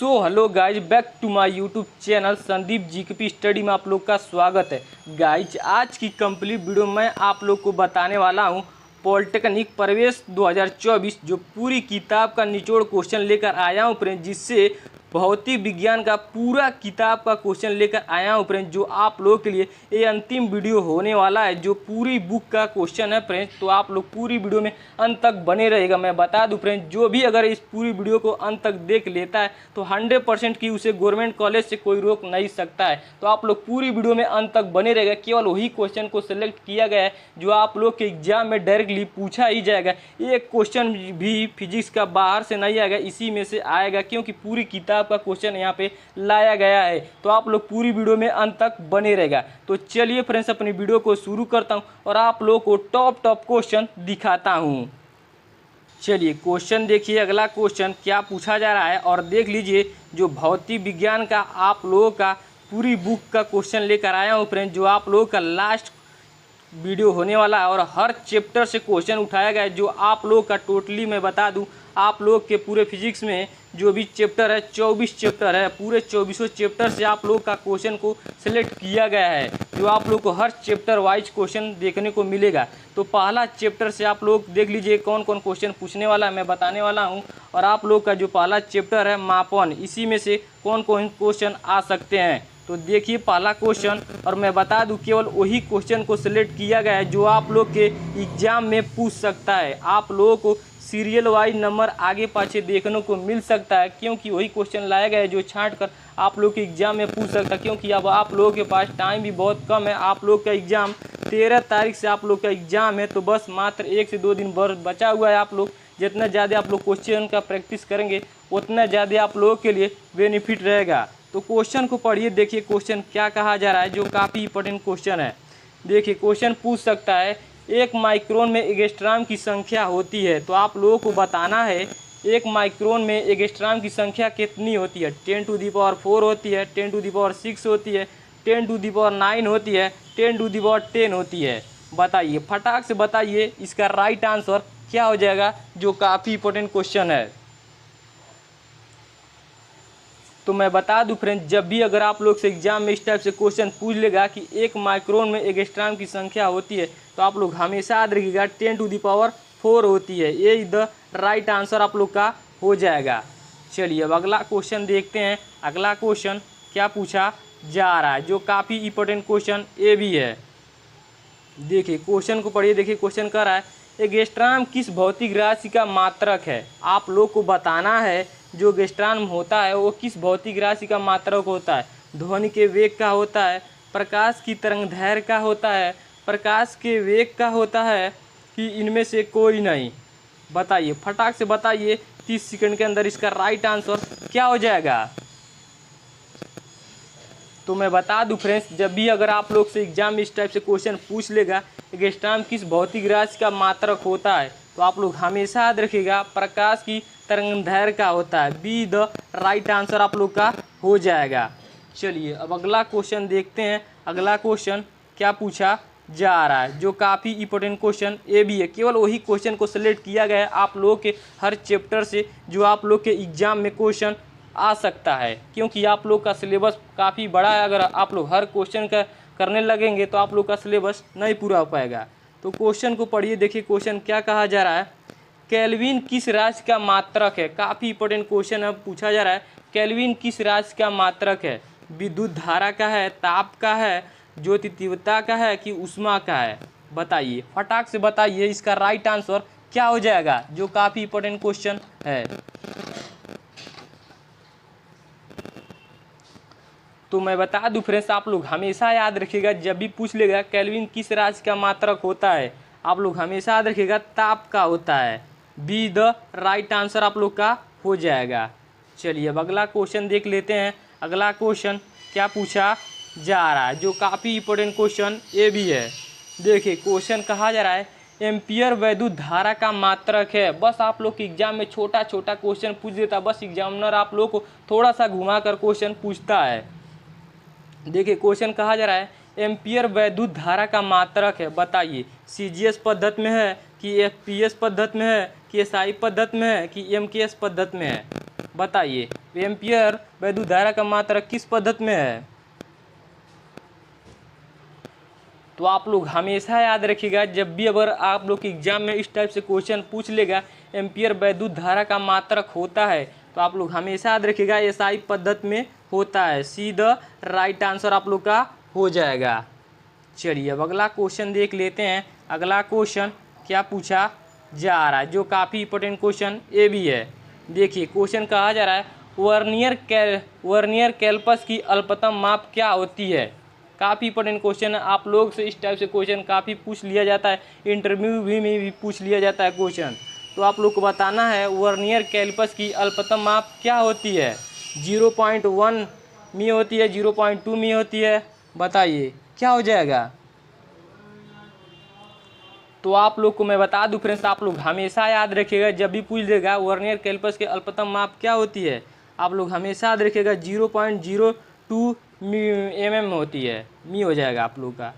Hello guys, back to my YouTube channel Sandeep GKP study में आप लोग का स्वागत है। गाइज, आज की कंप्लीट वीडियो में आप लोग को बताने वाला हूं पॉलिटेक्निक प्रवेश 2024 जो पूरी किताब का निचोड़ क्वेश्चन लेकर आया हूं फ्रेंड, जिससे भौतिक विज्ञान का पूरा किताब का क्वेश्चन लेकर आया हूं फ्रेंड, जो आप लोगों के लिए ये अंतिम वीडियो होने वाला है। जो पूरी बुक का क्वेश्चन है फ्रेंड्स, तो आप लोग पूरी वीडियो में अंत तक बने रहेगा। मैं बता दूं फ्रेंड्स, जो भी अगर इस पूरी वीडियो को अंत तक देख लेता है तो 100% की उसे गवर्नमेंट कॉलेज से कोई रोक नहीं सकता है। तो आप लोग पूरी वीडियो में अंत तक बने रहेगा। केवल वही क्वेश्चन को सिलेक्ट किया गया है जो आप लोग के एग्जाम में डायरेक्टली पूछा ही जाएगा। एक क्वेश्चन भी फिजिक्स का बाहर से नहीं आएगा, इसी में से आएगा, क्योंकि पूरी किताब का क्वेश्चन यहाँ पे लाया गया है। तो आप लोग पूरी वीडियो में अंत तक बने रहेगा। तो चलिए फ्रेंड्स, अपनी वीडियो को शुरू करता हूँ और आप लोगों को टॉप क्वेश्चन दिखाता हूँ। चलिए क्वेश्चन देखिए, अगला क्वेश्चन क्या पूछा जा रहा है और देख लीजिए। जो भौतिक विज्ञान का आप लोगों का पूरी बुक का क्वेश्चन लेकर आया हूँ फ्रेंड, जो आप लोगों का लास्ट वीडियो होने वाला है और हर चैप्टर से क्वेश्चन उठाया गया है। जो आप लोग का टोटली मैं बता दूं, आप लोग के पूरे फिजिक्स में जो भी चैप्टर है 24 चैप्टर है, पूरे 24 चैप्टर से आप लोग का क्वेश्चन को सिलेक्ट किया गया है। जो आप लोग को हर चैप्टर वाइज क्वेश्चन देखने को मिलेगा। तो पहला चैप्टर से आप लोग देख लीजिए कौन कौन क्वेश्चन पूछने वाला है, मैं बताने वाला हूँ। और आप लोग का जो पहला चैप्टर है मापन, इसी में से कौन कौन क्वेश्चन आ सकते हैं। तो देखिए पहला क्वेश्चन, और मैं बता दूं केवल वही क्वेश्चन को सिलेक्ट किया गया है जो आप लोग के एग्जाम में पूछ सकता है। आप लोगों को सीरियल वाइज नंबर आगे पाछे देखने को मिल सकता है, क्योंकि वही क्वेश्चन लाया गया है जो छांट कर आप लोग के एग्जाम में पूछ सकता है। क्योंकि अब आप लोगों के पास टाइम भी बहुत कम है। आप लोग का एग्जाम 13 तारीख से आप लोग का एग्जाम है, तो बस मात्र 1 से 2 दिन बचा हुआ है। आप लोग जितना ज़्यादा आप लोग क्वेश्चन का प्रैक्टिस करेंगे उतना ज़्यादा आप लोगों के लिए बेनिफिट रहेगा। तो क्वेश्चन को पढ़िए, देखिए क्वेश्चन क्या कहा जा रहा है, जो काफ़ी इंपॉर्टेंट क्वेश्चन है। देखिए क्वेश्चन पूछ सकता है, एक माइक्रोन में एंगस्ट्रॉम की संख्या होती है। तो आप लोगों को बताना है एक माइक्रोन में एंगस्ट्रॉम की संख्या कितनी होती है। 10⁴ होती है, 10⁶ होती है, 10⁹ होती है, 10⁻10 होती है। बताइए, फटाक से बताइए इसका राइट आंसर क्या हो जाएगा, जो काफ़ी इंपॉर्टेंट क्वेश्चन है। तो मैं बता दूं फ्रेंड्स, जब भी अगर आप लोग से एग्जाम में इस टाइप से क्वेश्चन पूछ लेगा कि एक माइक्रोन में एंगस्ट्रॉम की संख्या होती है, तो आप लोग हमेशा याद रखिएगा 10⁴ होती है। ये द राइट आंसर आप लोग का हो जाएगा। चलिए अब अगला क्वेश्चन देखते हैं। अगला क्वेश्चन क्या पूछा जा रहा है, जो काफ़ी इंपॉर्टेंट क्वेश्चन ये भी है। देखिए क्वेश्चन को पढ़िए, देखिए क्वेश्चन कर रहा है, एंगस्ट्रॉम किस भौतिक राशि का मात्रक है। आप लोग को बताना है जो एंगस्ट्रॉम होता है वो किस भौतिक राशि का मात्रक होता है। ध्वनि के वेग का होता है, प्रकाश की तरंगदैर्घ्य का होता है, प्रकाश के वेग का होता है, कि इनमें से कोई नहीं। बताइए, फटाक से बताइए, 30 सेकंड के अंदर इसका राइट आंसर क्या हो जाएगा। तो मैं बता दूं फ्रेंड्स, जब भी अगर आप लोग से एग्जाम में इस टाइप से क्वेश्चन पूछ लेगा एंगस्ट्रॉम किस भौतिक राशि का मात्रक होता है, तो आप लोग हमेशा याद रखिएगा प्रकाश की तरंगदैर्घ्य का होता है। बी द राइट आंसर आप लोग का हो जाएगा। चलिए अब अगला क्वेश्चन देखते हैं। अगला क्वेश्चन क्या पूछा जा रहा है, जो काफ़ी इंपॉर्टेंट क्वेश्चन ये भी है। केवल वही क्वेश्चन को सिलेक्ट किया गया है आप लोगों के हर चैप्टर से, जो आप लोग के एग्जाम में क्वेश्चन आ सकता है। क्योंकि आप लोग का सिलेबस काफ़ी बड़ा है, अगर आप लोग हर क्वेश्चन का करने लगेंगे तो आप लोग का सिलेबस नहीं पूरा हो पाएगा। तो क्वेश्चन को पढ़िए, देखिए क्वेश्चन क्या कहा जा रहा है, केल्विन किस राशि का मात्रक है। काफ़ी इंपॉर्टेंट क्वेश्चन है, पूछा जा रहा है केल्विन किस राशि का मात्रक है। विद्युत धारा का है, ताप का है, ज्योति तीव्रता का है, कि ऊष्मा का है। बताइए, फटाक से बताइए इसका राइट आंसर क्या हो जाएगा, जो काफ़ी इंपॉर्टेंट क्वेश्चन है। तो मैं बता दूं फ्रेंड्स, आप लोग हमेशा याद रखिएगा, जब भी पूछ लेगा केल्विन किस राशि का मात्रक होता है, आप लोग हमेशा याद रखिएगा ताप का होता है। बी द राइट आंसर आप लोग का हो जाएगा। चलिए अब अगला क्वेश्चन देख लेते हैं। अगला क्वेश्चन क्या पूछा जा रहा है, जो काफ़ी इंपॉर्टेंट क्वेश्चन ये भी है। देखिए क्वेश्चन कहा जा रहा है, एम्पियर वैद्युत धारा का मात्रक है। बस आप लोग के एग्जाम में छोटा छोटा क्वेश्चन पूछ देता, बस एग्जामिनर आप लोग को थोड़ा सा घुमा कर क्वेश्चन पूछता है। देखिए क्वेश्चन कहा जा रहा है, एम्पियर वैद्युत धारा का मात्रक है। बताइए, सीजीएस पद्धति में है, कि एफपीएस पद्धति में है, कि एसआई पद्धति में है, कि एमकेएस पद्धति में है। बताइए एम्पियर वैद्युत धारा का मात्रक किस पद्धति में है। तो आप लोग हमेशा याद रखिएगा, जब भी अगर आप लोग के एग्जाम में इस टाइप से क्वेश्चन पूछ लेगा एम्पियर वैद्युत धारा का मात्रक होता है, तो आप लोग हमेशा याद रखिएगा एसआई पद्धति में होता है। सी द राइट आंसर आप लोग का हो जाएगा। चलिए अब अगला क्वेश्चन देख लेते हैं। अगला क्वेश्चन क्या पूछा जा रहा है, जो काफ़ी इंपॉर्टेंट क्वेश्चन ये भी है। देखिए क्वेश्चन कहा जा रहा है वर्नियर कैल्पस की अल्पतम माप क्या होती है। काफ़ी इंपॉर्टेंट क्वेश्चन है, आप लोग से इस टाइप से क्वेश्चन काफ़ी पूछ लिया जाता है, इंटरव्यू में भी पूछ लिया जाता है क्वेश्चन। तो आप लोग को बताना है वर्नियर कैल्पस की अल्पतम माप क्या होती है। 0.1 मी होती है, 0.2 मी होती है, बताइए क्या हो जाएगा। तो आप लोग को मैं बता दूं फ्रेंड्स, आप लोग हमेशा याद रखिएगा, जब भी पूछ देगा वर्नियर कैल्पस के अल्पतम माप क्या होती है, आप लोग हमेशा याद रखिएगा 0.02 mm होती है, मी हो जाएगा आप लोग का।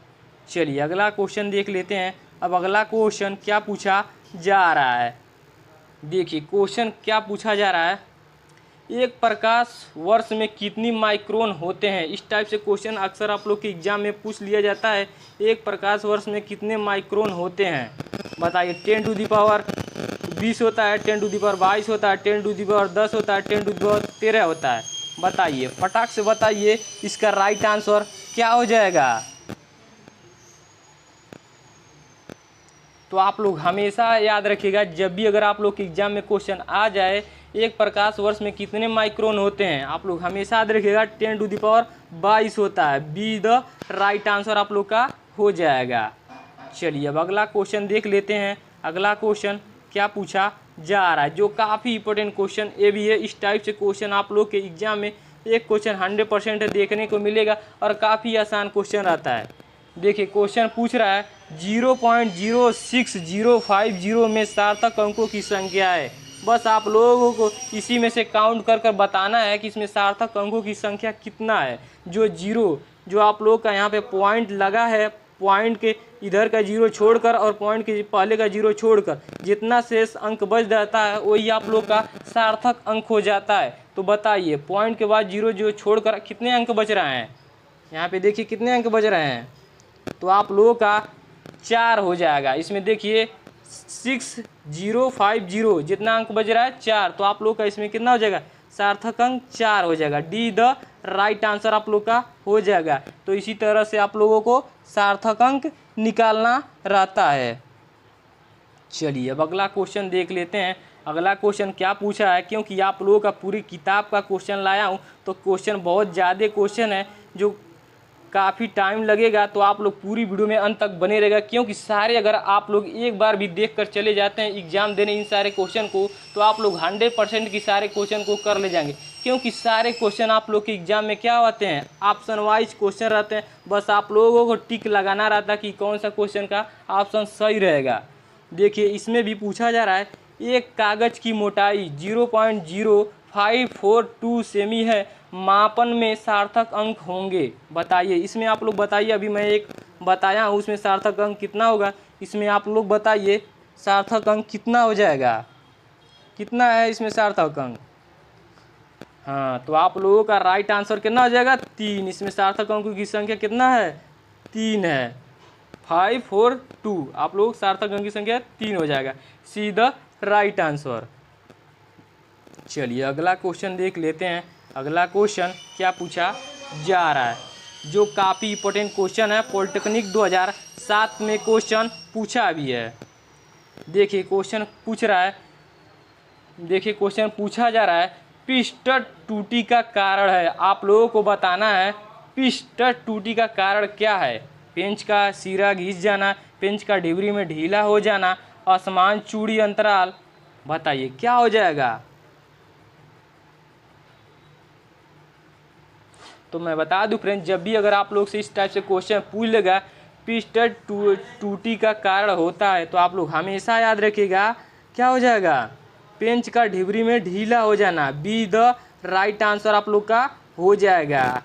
चलिए अगला क्वेश्चन देख लेते हैं। अब अगला क्वेश्चन क्या पूछा जा रहा है। देखिए क्वेश्चन क्या पूछा जा रहा है, एक प्रकाश वर्ष में कितनी माइक्रोन होते हैं। इस टाइप से क्वेश्चन अक्सर आप लोग के एग्जाम में पूछ लिया जाता है, एक प्रकाश वर्ष में कितने माइक्रोन होते हैं, बताइए। 10 टू दी पावर 20 होता है, 10 टू दी पावर 22 होता है, 10 टू दी पावर 10 होता है, 10 टू दी पावर 13 होता है, बताइए फटाक से बताइए इसका राइट आंसर क्या हो जाएगा। तो आप लोग हमेशा याद रखिएगा, जब भी अगर आप लोग के एग्जाम में क्वेश्चन आ जाए एक प्रकाश वर्ष में कितने माइक्रोन होते हैं, आप लोग हमेशा याद रखिएगा 10 टू दी पावर 22 होता है, बी द राइट आंसर आप लोग का हो जाएगा। चलिए अब अगला क्वेश्चन देख लेते हैं। अगला क्वेश्चन क्या पूछा जा रहा है, जो काफ़ी इंपॉर्टेंट क्वेश्चन ये भी है। इस टाइप से क्वेश्चन आप लोग के एग्जाम में एक क्वेश्चन 100% देखने को मिलेगा और काफ़ी आसान क्वेश्चन रहता है। देखिए क्वेश्चन पूछ रहा है 0.06050 में सार्थक अंकों की संख्या है। बस आप लोगों को इसी में से काउंट कर बताना है कि इसमें सार्थक अंकों की संख्या कितना है। जो आप लोग का यहाँ पे पॉइंट लगा है, पॉइंट के इधर का 0 छोड़कर और पॉइंट के पहले का 0 छोड़कर जितना शेष अंक बच जाता है वही आप लोग का सार्थक अंक हो जाता है। तो बताइए पॉइंट के बाद 0 छोड़कर कितने अंक बच रहे हैं, यहाँ पे देखिए कितने अंक बच रहे हैं। तो आप लोगों का 4 हो जाएगा। इसमें देखिए 6050 जितना अंक बज रहा है 4, तो आप लोग का इसमें कितना हो जाएगा, सार्थक अंक 4 हो जाएगा। डी द राइट आंसर आप लोग का हो जाएगा। तो इसी तरह से आप लोगों को सार्थक अंक निकालना रहता है। चलिए अब अगला क्वेश्चन देख लेते हैं। अगला क्वेश्चन क्या पूछा है, क्योंकि आप लोगों का पूरी किताब का क्वेश्चन लाया हूँ तो क्वेश्चन बहुत ज़्यादा क्वेश्चन है जो काफ़ी टाइम लगेगा, तो आप लोग पूरी वीडियो में अंत तक बने रहेगा। क्योंकि सारे अगर आप लोग एक बार भी देख कर चले जाते हैं एग्जाम देने इन सारे क्वेश्चन को, तो आप लोग 100% की सारे क्वेश्चन को कर ले जाएंगे। क्योंकि सारे क्वेश्चन आप लोग के एग्जाम में क्या होते हैं, ऑप्शन वाइज क्वेश्चन रहते हैं। बस आप लोगों को टिक लगाना रहता है कि कौन सा क्वेश्चन का ऑप्शन सही रहेगा। देखिए इसमें भी पूछा जा रहा है, एक कागज़ की मोटाई 0.0542 सेमी है, मापन में सार्थक अंक होंगे, बताइए। इसमें आप लोग बताइए, अभी मैं एक बताया हूँ उसमें सार्थक अंक कितना होगा, इसमें आप लोग बताइए सार्थक अंक कितना हो जाएगा, कितना है इसमें सार्थक अंक। हाँ तो आप लोगों का राइट आंसर कितना हो जाएगा, 3। इसमें सार्थक अंकों की संख्या कितना है, 3 है, 542। आप लोग सार्थक अंक की संख्या 3 हो जाएगा, सी द राइट आंसर। चलिए अगला क्वेश्चन देख लेते हैं। अगला क्वेश्चन क्या पूछा जा रहा है, जो काफ़ी इंपॉर्टेंट क्वेश्चन है, पॉलिटेक्निक 2007 में क्वेश्चन पूछा भी है। देखिए क्वेश्चन पूछ रहा है, देखिए क्वेश्चन पूछा जा रहा है, पिस्टन टूटी का कारण है। आप लोगों को बताना है पिस्टन टूटी का कारण क्या है। पेंच का सिरा घिस जाना, पेंच का डिबरी में ढीला हो जाना, असमान चूड़ी अंतराल, बताइए क्या हो जाएगा। तो मैं बता दूं फ्रेंड्स, जब भी अगर आप लोग से इस टाइप से क्वेश्चन पूछ लेगा पिस्टन टूटी का कारण होता है, तो आप लोग हमेशा याद रखिएगा क्या हो जाएगा, पेंच का ढिबरी में ढीला हो जाना, बी द राइट आंसर आप लोग का हो जाएगा।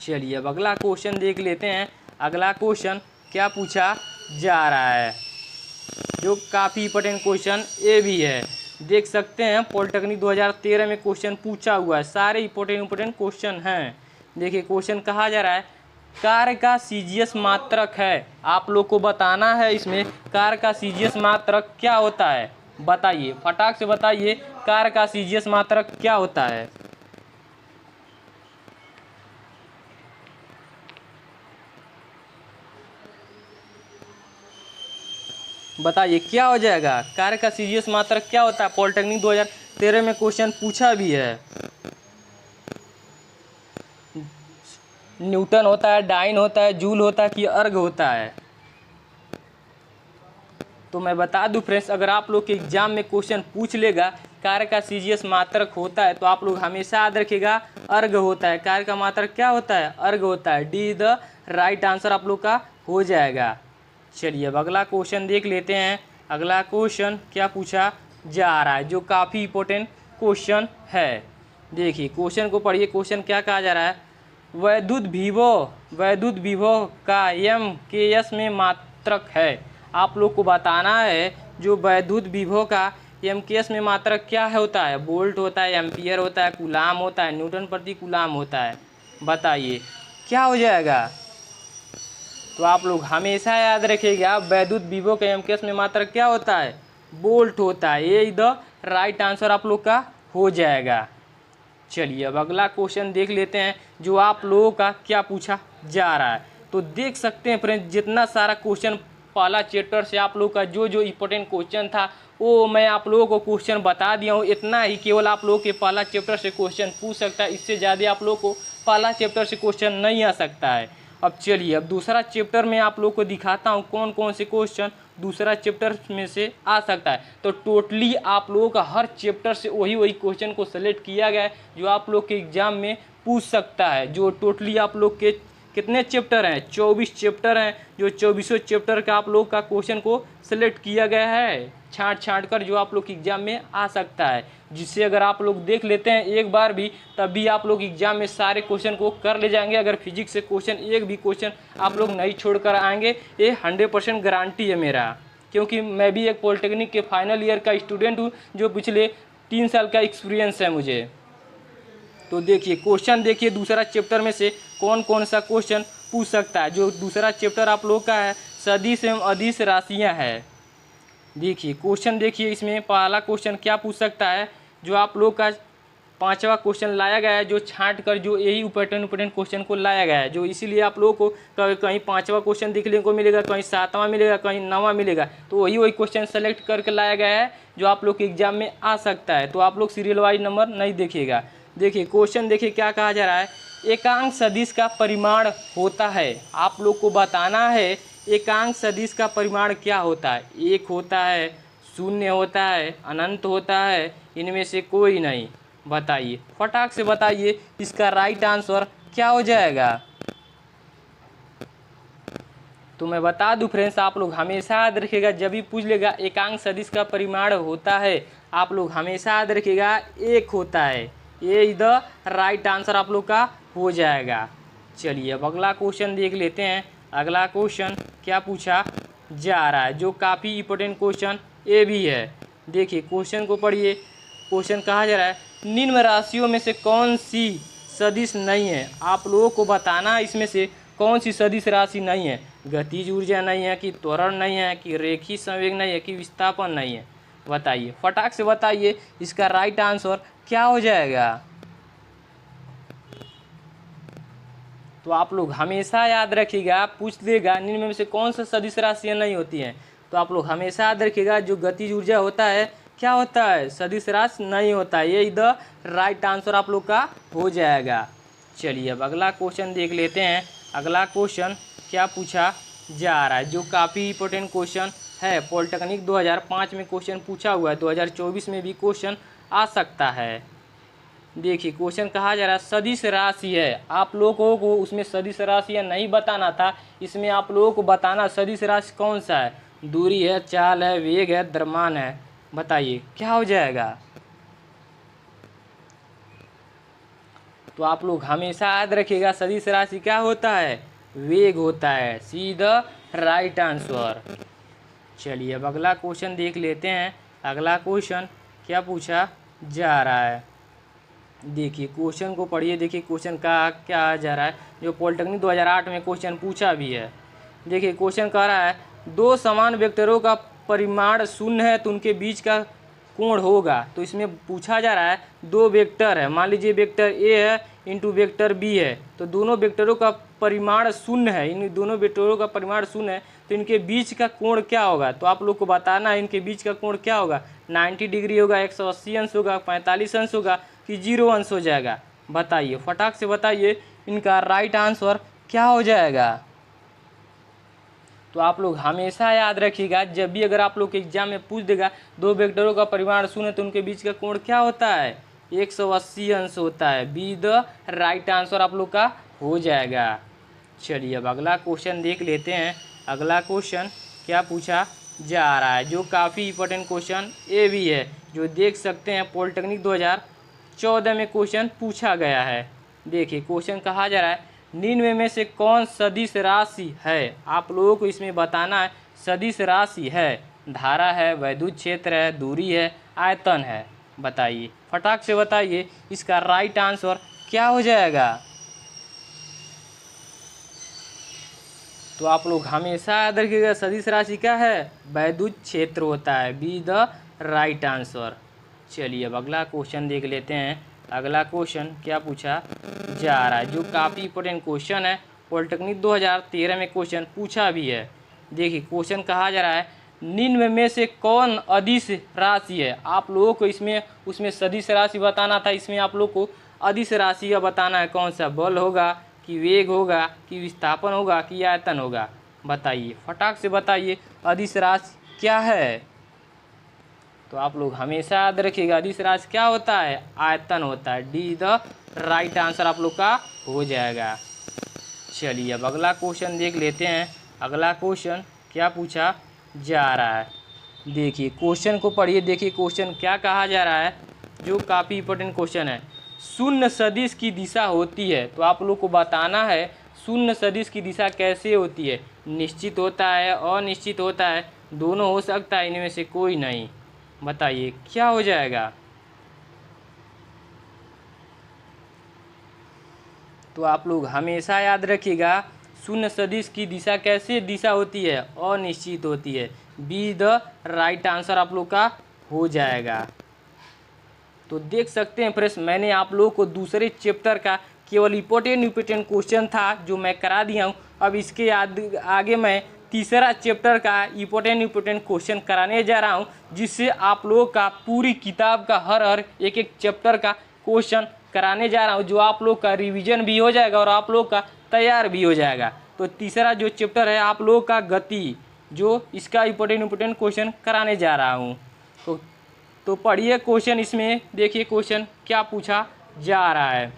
चलिए अब अगला क्वेश्चन देख लेते हैं। अगला क्वेश्चन क्या पूछा जा रहा है, जो काफ़ी इंपॉर्टेंट क्वेश्चन ये भी है। देख सकते हैं पॉलिटेक्निक 2013 में क्वेश्चन पूछा हुआ है, सारे इंपॉर्टेंट क्वेश्चन हैं। देखिए क्वेश्चन कहा जा रहा है कार्य का सीजीएस मात्रक है। आप लोग को बताना है इसमें कार्य का सीजीएस मात्रक क्या होता है, बताइए फटाक से बताइए कार्य का सीजीएस मात्रक क्या होता है। बताइए क्या हो जाएगा, कार्य का सीजीएस मात्रक क्या होता है। पॉलिटेक्निक 2013 में क्वेश्चन पूछा भी है। न्यूटन होता है, डाइन होता है, जूल होता है कि अर्ग होता है। तो मैं बता दूं फ्रेंड्स, अगर आप लोग के एग्जाम में क्वेश्चन पूछ लेगा कार्य का सीजीएस मात्रक होता है तो आप लोग हमेशा याद रखिएगा अर्ग होता है। कार्य का मात्रक क्या होता है, अर्ग होता है। D is the right answer आप लोग का हो जाएगा। चलिए अब अगला क्वेश्चन देख लेते हैं। अगला क्वेश्चन क्या पूछा जा रहा है, जो काफ़ी इंपॉर्टेंट क्वेश्चन है। देखिए क्वेश्चन को पढ़िए। क्वेश्चन क्या कहा जा रहा है, वैद्युत विभव का एम के एस में मात्रक है। आप लोग को बताना है जो वैद्युत विभव का एम के एस में मात्रक क्या होता है। वोल्ट होता है, एम्पियर होता है, कूलाम होता है, न्यूटन प्रति कूलाम होता है। बताइए क्या हो जाएगा। तो आप लोग हमेशा याद रखिएगा वैद्युत विभव के एम के एस में मात्रक क्या होता है, वोल्ट होता है। ये द राइट आंसर आप लोग का हो जाएगा। चलिए अब अगला क्वेश्चन देख लेते हैं जो आप लोगों का क्या पूछा जा रहा है। तो देख सकते हैं फ्रेंड्स जितना सारा क्वेश्चन पहला चैप्टर से आप लोग का जो इंपॉर्टेंट क्वेश्चन था वो मैं आप लोगों को क्वेश्चन बता दिया हूँ। इतना ही केवल आप लोगों के पहला चैप्टर से क्वेश्चन पूछ सकता है, इससे ज़्यादा आप लोगों को पहला चैप्टर से क्वेश्चन नहीं आ सकता है। अब चलिए अब दूसरा चैप्टर में आप लोग को दिखाता हूँ कौन कौन से क्वेश्चन दूसरा चैप्टर में से आ सकता है। तो टोटली आप लोगों का हर चैप्टर से वही क्वेश्चन को सेलेक्ट किया गया है जो आप लोग के एग्जाम में पूछ सकता है। जो टोटली आप लोग के कितने चैप्टर हैं, 24 चैप्टर हैं। जो 24 चैप्टर का आप लोग का क्वेश्चन को सिलेक्ट किया गया है छांट कर, जो आप लोग के एग्जाम में आ सकता है। जिससे अगर आप लोग देख लेते हैं एक बार भी तब भी आप लोग एग्जाम में सारे क्वेश्चन को कर ले जाएंगे। अगर फिजिक्स से क्वेश्चन एक भी क्वेश्चन आप लोग नहीं छोड़ कर आएंगे, ये 100% गारंटी है मेरा, क्योंकि मैं भी एक पॉलिटेक्निक के फाइनल ईयर का स्टूडेंट हूँ जो पिछले 3 साल का एक्सपीरियंस है मुझे। तो देखिए क्वेश्चन देखिए दूसरा चैप्टर में से कौन कौन सा क्वेश्चन पूछ सकता है। जो दूसरा चैप्टर आप लोग का है सदिश एवं अदिश राशियाँ है। देखिए क्वेश्चन देखिए इसमें पहला क्वेश्चन क्या पूछ सकता है। जो आप लोग का 5वां क्वेश्चन लाया गया है, जो छांट कर जो यही इंपॉर्टेंट क्वेश्चन को लाया गया है, जो इसीलिए आप लोगों को कहीं 5वां क्वेश्चन देखने को मिलेगा, कहीं 7वां मिलेगा, कहीं 9वां मिलेगा। तो वही क्वेश्चन सेलेक्ट करके लाया गया है जो आप लोग के एग्जाम में आ सकता है। तो आप लोग सीरियल वाइज नंबर नहीं देखिएगा। देखिए क्वेश्चन देखिए क्या कहा जा रहा है, एकांक सदिश का परिमाण होता है। आप लोग को बताना है एकांक सदिश का परिमाण क्या होता है। 1 होता है, 0 होता है, अनंत होता है, इनमें से कोई नहीं। बताइए फटाक से बताइए इसका राइट आंसर क्या हो जाएगा। तो मैं बता दूं फ्रेंड्स, आप लोग हमेशा याद रखिएगा जब भी पूछ लेगा एकांक सदिश का परिमाण होता है, आप लोग हमेशा याद रखिएगा 1 होता है। ये द राइट आंसर आप लोग का हो जाएगा। चलिए अब अगला क्वेश्चन देख लेते हैं। अगला क्वेश्चन क्या पूछा जा रहा है, जो काफ़ी इंपॉर्टेंट क्वेश्चन ये भी है। देखिए क्वेश्चन को पढ़िए। क्वेश्चन कहा जा रहा है निम्न राशियों में से कौन सी सदिश नहीं है। आप लोगों को बताना है इसमें से कौन सी सदिश राशि नहीं है। गतिज ऊर्जा नहीं है, कि त्वरण नहीं है, कि रेखीय संवेग नहीं है, कि विस्थापन नहीं है। बताइए फटाक से बताइए इसका राइट आंसर क्या हो जाएगा। तो आप लोग हमेशा याद रखिएगा, पूछ देगा निम्न में से कौन सा सदिश राशियाँ नहीं होती हैं, तो आप लोग हमेशा याद रखिएगा जो गतिज ऊर्जा होता है क्या होता है, सदिश राशि नहीं होता है। ये इधर राइट आंसर आप लोग का हो जाएगा। चलिए अब अगला क्वेश्चन देख लेते हैं। अगला क्वेश्चन क्या पूछा जा रहा है, जो काफ़ी इंपॉर्टेंट क्वेश्चन है। पॉलिटेक्निक 2005 में क्वेश्चन पूछा हुआ है, 2024 में भी क्वेश्चन आ सकता है। देखिए क्वेश्चन कहा जा रहा है सदिश राशि है। आप लोगों को उसमें सदिश राशियाँ नहीं बताना था, इसमें आप लोगों को बताना सदिश राशि कौन सा है। दूरी है, चाल है, वेग है, द्रव्यमान है। बताइए क्या हो जाएगा। तो आप लोग हमेशा याद रखिएगा सदिश राशि क्या होता है, वेग होता है। सीधा राइट आंसर। चलिए अब अगला क्वेश्चन देख लेते हैं। अगला क्वेश्चन क्या पूछा जा रहा है। देखिए क्वेश्चन को पढ़िए, देखिए क्वेश्चन का क्या आ जा रहा है, जो पॉलिटेक्निक 2008 में क्वेश्चन पूछा भी है। देखिए क्वेश्चन कह रहा है दो समान वेक्टरों का परिमाण शून्य है तो उनके बीच का कोण होगा। तो इसमें पूछा जा रहा है दो वेक्टर है, मान लीजिए वेक्टर ए है इंटू वेक्टर बी है, तो दोनों वेक्टरों का परिमाण शून्य है, इन दोनों वेक्टरों का परिमाण शून्य है तो इनके बीच का कोण क्या होगा। तो आप लोग को बताना है इनके बीच का कोण क्या होगा, 90 डिग्री होगा, 180 अंश होगा, 45 अंश होगा कि 0 अंश हो जाएगा। बताइए फटाक से बताइए इनका राइट आंसर क्या हो जाएगा। तो आप लोग हमेशा याद रखिएगा, जब भी अगर आप लोग के एग्जाम में पूछ देगा दो वेक्टरों का परिमाण शून्य तो उनके बीच का कोण क्या होता है, 180 अंश होता है। बी द राइट आंसर आप लोग का हो जाएगा। चलिए अब अगला क्वेश्चन देख लेते हैं। अगला क्वेश्चन क्या पूछा जा रहा है, जो काफ़ी इंपॉर्टेंट क्वेश्चन ये भी है, जो देख सकते हैं पॉलिटेक्निक 2014 में क्वेश्चन पूछा गया है। देखिए क्वेश्चन कहा जा रहा है निम्न में से कौन सदिश राशि है। आप लोगों को इसमें बताना है सदिश राशि है, धारा है, वैद्युत क्षेत्र है, दूरी है, आयतन है। बताइए फटाक से बताइए इसका राइट आंसर क्या हो जाएगा। तो आप लोग हमेशा याद रखिएगा सदिश राशि क्या है, वैद्युत क्षेत्र होता है। Be the right answer. चलिए अब अगला क्वेश्चन देख लेते हैं। अगला क्वेश्चन क्या पूछा जा रहा है, जो काफ़ी इंपॉर्टेंट क्वेश्चन है, पॉलिटेक्निक 2013 में क्वेश्चन पूछा भी है। देखिए क्वेश्चन कहा जा रहा है निम्न में से कौन अदिश राशि है। आप लोगों को इसमें उसमें सदिश राशि बताना था, इसमें आप लोग को अदिश राशि का बताना है, कौन सा बल होगा कि वेग होगा कि विस्थापन होगा कि आयतन होगा। बताइए फटाक से बताइए अदिश राशि क्या है। तो आप लोग हमेशा याद रखिएगा अदिश राशि क्या होता है, आयतन होता है। डी द राइट आंसर आप लोग का हो जाएगा। चलिए अब अगला क्वेश्चन देख लेते हैं। अगला क्वेश्चन क्या पूछा जा रहा है। देखिए क्वेश्चन को पढ़िए, देखिए क्वेश्चन क्या कहा जा रहा है, जो काफ़ी इंपॉर्टेंट क्वेश्चन है। शून्य सदिश की दिशा होती है, तो आप लोग को बताना है शून्य सदिश की दिशा कैसे होती है। निश्चित होता है, अनिश्चित होता है, दोनों हो सकता है, इनमें से कोई नहीं। बताइए क्या हो जाएगा। तो आप लोग हमेशा याद रखिएगा शून्य सदिश की दिशा कैसे दिशा होती है, अनिश्चित होती है। बी द राइट आंसर आप लोग का हो जाएगा। तो देख सकते हैं फ्रेंड्स, मैंने आप लोगों को दूसरे चैप्टर का केवल इंपॉर्टेंट क्वेश्चन था जो मैं करा दिया हूँ। अब इसके आगे मैं तीसरा चैप्टर का इंपॉर्टेंट क्वेश्चन कराने जा रहा हूँ, जिससे आप लोगों का पूरी किताब का हर एक एक चैप्टर का क्वेश्चन कराने जा रहा हूँ, जो आप लोग का रिवीजन भी हो जाएगा और आप लोग का तैयार भी हो जाएगा। तो तीसरा जो चैप्टर है आप लोगों का गति, जो इसका इंपॉर्टेंट क्वेश्चन कराने जा रहा हूँ। तो पढ़िए क्वेश्चन, इसमें देखिए क्वेश्चन क्या पूछा जा रहा है।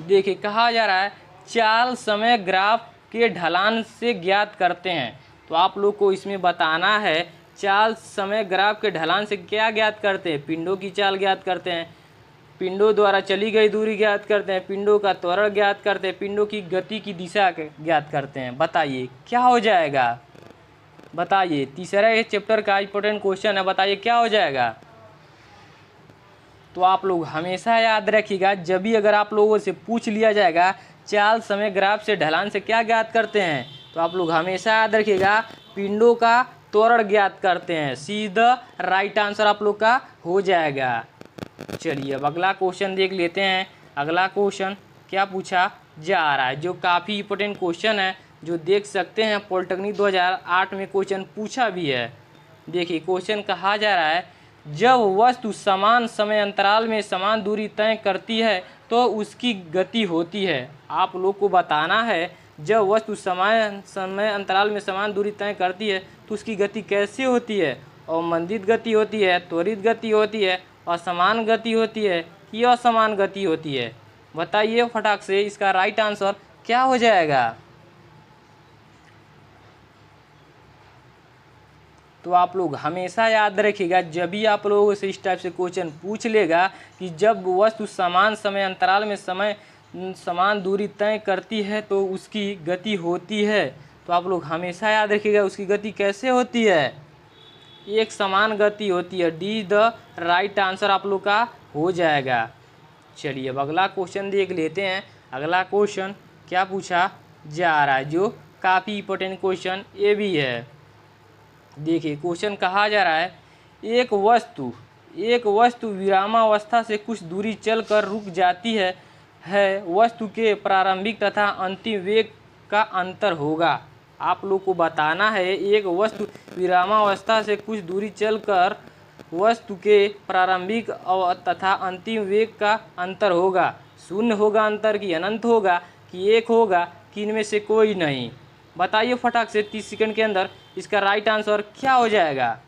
देखिए कहा जा रहा है चाल समय ग्राफ के ढलान से ज्ञात करते हैं। तो आप लोग को इसमें बताना है चाल समय ग्राफ के ढलान से क्या ज्ञात करते हैं, पिंडों की चाल ज्ञात करते हैं, पिंडों द्वारा चली गई दूरी ज्ञात करते हैं, पिंडों का त्वरण ज्ञात करते हैं, पिंडों की गति की दिशा ज्ञात करते हैं। बताइए क्या हो जाएगा। बताइए तीसरा ये चैप्टर का इंपॉर्टेंट क्वेश्चन है, बताइए क्या हो जाएगा। तो आप लोग हमेशा याद रखिएगा, जब भी अगर आप लोगों से पूछ लिया जाएगा चाल समय ग्राफ से ढलान से क्या ज्ञात करते हैं, तो आप लोग हमेशा याद रखिएगा पिंडों का त्वरण ज्ञात करते हैं। सीधा राइट आंसर आप लोग का हो जाएगा। चलिए अब अगला क्वेश्चन देख लेते हैं। अगला क्वेश्चन क्या पूछा जा रहा है, जो काफ़ी इंपॉर्टेंट क्वेश्चन है, जो देख सकते हैं पॉलिटेक्निक 2008 में क्वेश्चन पूछा भी है। देखिए क्वेश्चन कहा जा रहा है जब वस्तु समान समय अंतराल में समान दूरी तय करती है तो उसकी गति होती है। आप लोग को बताना है जब वस्तु समान समय अंतराल में समान दूरी तय करती है तो उसकी गति कैसे होती है, अवमंदित गति होती है, त्वरित गति होती है, असमान गति होती है कि असमान गति होती है। बताइए फटाक से इसका राइट आंसर क्या हो जाएगा। तो आप लोग हमेशा याद रखिएगा, जब भी आप लोगों से इस टाइप से क्वेश्चन पूछ लेगा कि जब वस्तु समान समय अंतराल में समान दूरी तय करती है तो उसकी गति होती है, तो आप लोग हमेशा याद रखिएगा उसकी गति कैसे होती है, एक समान गति होती है। डी द राइट आंसर आप लोग का हो जाएगा। चलिए अब अगला क्वेश्चन देख लेते हैं। अगला क्वेश्चन क्या पूछा जा रहा है, जो काफ़ी इंपॉर्टेंट क्वेश्चन ये भी है। देखिए क्वेश्चन कहा जा रहा है, एक वस्तु विरामावस्था से कुछ दूरी चलकर रुक जाती है वस्तु के प्रारंभिक तथा अंतिम वेग का अंतर होगा। आप लोग को बताना है एक वस्तु विरामावस्था से कुछ दूरी चलकर वस्तु के प्रारंभिक तथा अंतिम वेग का अंतर होगा। शून्य होगा अंतर, कि अनंत होगा, कि एक होगा, कि इनमें से कोई नहीं। बताइए फटाक से 30 सेकंड के अंदर इसका राइट आंसर क्या हो जाएगा।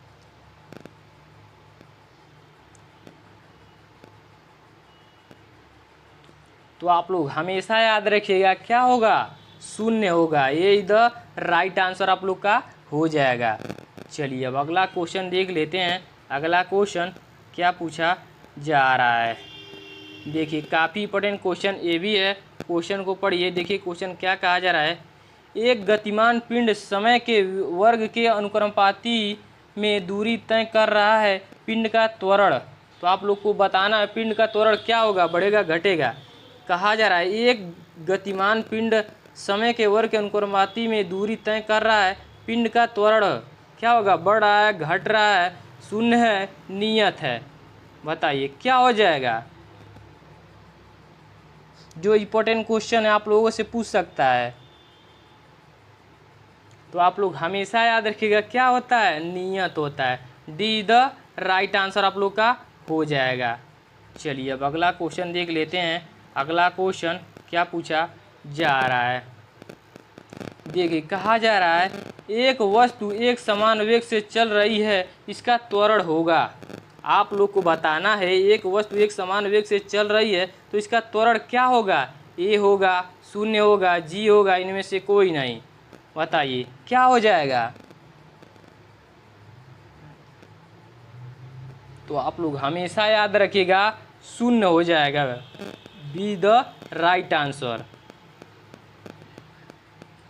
तो आप लोग हमेशा याद रखिएगा क्या होगा, शून्य होगा। ये द राइट आंसर आप लोग का हो जाएगा। चलिए अब अगला क्वेश्चन देख लेते हैं। अगला क्वेश्चन क्या पूछा जा रहा है। देखिए काफ़ी इंपॉर्टेंट क्वेश्चन ये भी है। क्वेश्चन को पढ़िए। देखिए क्वेश्चन क्या कहा जा रहा है, एक गतिमान पिंड समय के वर्ग के अनुक्रमपाती में दूरी तय कर रहा है। पिंड का त्वरण, तो आप लोग को बताना है पिंड का त्वरण क्या होगा, बढ़ेगा घटेगा। कहा जा रहा है एक गतिमान पिंड समय के वर्ग के अनुक्रमपाती में दूरी तय कर रहा है। पिंड का त्वरण क्या होगा, बढ़ रहा है, घट रहा है, शून्य है, नियत है। बताइए क्या हो जाएगा। जो इम्पोर्टेंट क्वेश्चन है आप लोगों से पूछ सकता है, तो आप लोग हमेशा याद रखिएगा क्या होता है, नियत होता है। डी द राइट आंसर आप लोग का हो जाएगा। चलिए अब अगला क्वेश्चन देख लेते हैं। अगला क्वेश्चन क्या पूछा जा रहा है। देखिए कहा जा रहा है एक वस्तु एक समान वेग से चल रही है, इसका त्वरण होगा। आप लोग को बताना है एक वस्तु एक समान वेग से चल रही है तो इसका त्वरण क्या होगा, ए होगा, शून्य होगा, जी होगा, इनमें से कोई नहीं। बताइए क्या हो जाएगा। तो आप लोग हमेशा याद रखिएगा शून्य हो जाएगा। Be the right answer.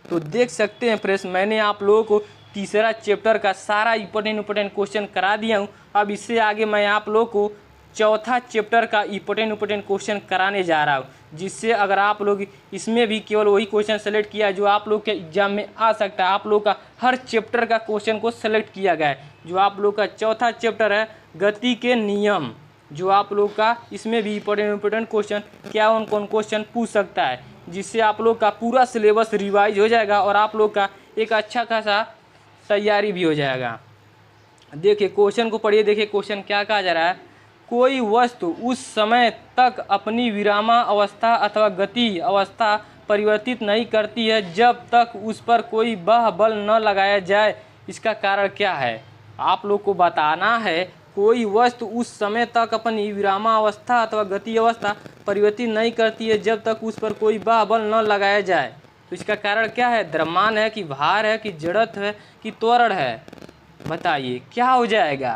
तो देख सकते हैं फ्रेंड्स, मैंने आप लोगों को तीसरा चैप्टर का सारा इम्पोर्टेंट क्वेश्चन करा दिया हूँ। अब इससे आगे मैं आप लोगों को चौथा चैप्टर का इम्पोर्टेंट क्वेश्चन कराने जा रहा हूँ, जिससे अगर आप लोग इसमें भी केवल वही क्वेश्चन सेलेक्ट किया जो आप लोग के एग्जाम में आ सकता है। आप लोग का हर चैप्टर का क्वेश्चन को सेलेक्ट किया गया है। जो आप लोग का चौथा चैप्टर है गति के नियम, जो आप लोग का इसमें भी इम्पोर्टेंट क्वेश्चन क्या कौन क्वेश्चन पूछ सकता है, जिससे आप लोग का पूरा सिलेबस रिवाइज हो जाएगा और आप लोग का एक अच्छा खासा तैयारी भी हो जाएगा। देखिए क्वेश्चन को पढ़िए। देखिए क्वेश्चन क्या कहा जा रहा है, कोई वस्तु उस समय तक अपनी विरामा अवस्था अथवा गति अवस्था परिवर्तित नहीं करती है जब तक उस पर कोई बाह्य बल न लगाया जाए। इसका कारण क्या है। आप लोग को बताना है कोई वस्तु उस समय तक अपनी विरामा अवस्था अथवा गति अवस्था परिवर्तित नहीं करती है जब तक उस पर कोई बाह्य बल न लगाया जाए। तो इसका कारण क्या है, द्रव्यमान है, कि भार है, कि जड़त्व है, कि त्वरण है। बताइए क्या हो जाएगा।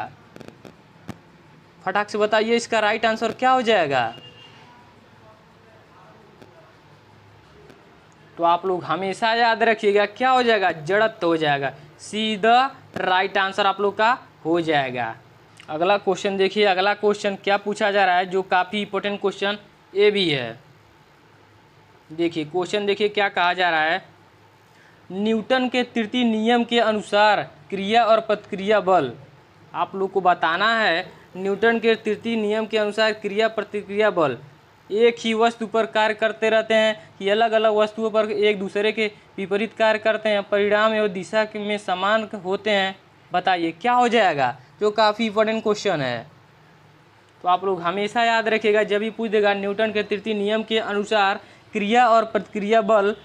फटाक से बताइए इसका राइट आंसर क्या हो जाएगा। तो आप लोग हमेशा याद रखिएगा क्या हो जाएगा, जड़त्व हो जाएगा। सी द राइट आंसर आप लोग का हो जाएगा। अगला क्वेश्चन देखिए। अगला क्वेश्चन क्या पूछा जा रहा है, जो काफ़ी इंपॉर्टेंट क्वेश्चन ये भी है। देखिए क्वेश्चन देखिए क्या कहा जा रहा है, न्यूटन के तृतीय नियम के अनुसार क्रिया और प्रतिक्रिया बल। आप लोग को बताना है न्यूटन के तृतीय नियम के अनुसार क्रिया प्रतिक्रिया बल एक ही वस्तु पर कार्य करते रहते हैं कि अलग अलग वस्तुओं पर एक दूसरे के विपरीत कार्य करते हैं, परिणाम एवं दिशा में समान होते हैं। बताइए क्या हो जाएगा, जो काफ़ी इंपॉर्टेंट क्वेश्चन है। तो आप लोग हमेशा याद रखिएगा जब भी पूछ देगा न्यूटन के तृतीय नियम के अनुसार क्रिया और प्रतिक्रिया बल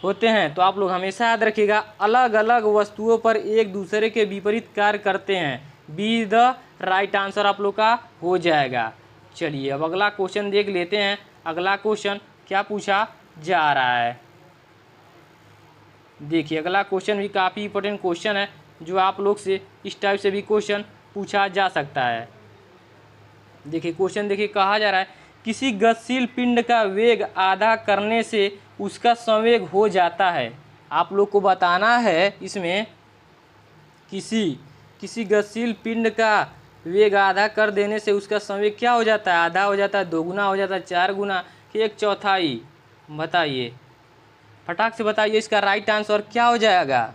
होते हैं, तो आप लोग हमेशा याद रखिएगा अलग अलग वस्तुओं पर एक दूसरे के विपरीत कार्य करते हैं। बी द राइट आंसर आप लोग का हो जाएगा। चलिए अब अगला क्वेश्चन देख लेते हैं। अगला क्वेश्चन क्या पूछा जा रहा है। देखिए अगला क्वेश्चन भी काफ़ी इंपॉर्टेंट क्वेश्चन है, जो आप लोग से इस टाइप से भी क्वेश्चन पूछा जा सकता है। देखिए क्वेश्चन देखिए कहा जा रहा है, किसी गतिशील पिंड का वेग आधा करने से उसका संवेग हो जाता है। आप लोग को बताना है इसमें किसी किसी गतिशील पिंड का वेग आधा कर देने से उसका संवेग क्या हो जाता है? आधा हो जाता है, दोगुना हो जाता है, 4 गुना कि 1/4। बताइए, फटाक से बताइए इसका राइट आंसर क्या हो जाएगा?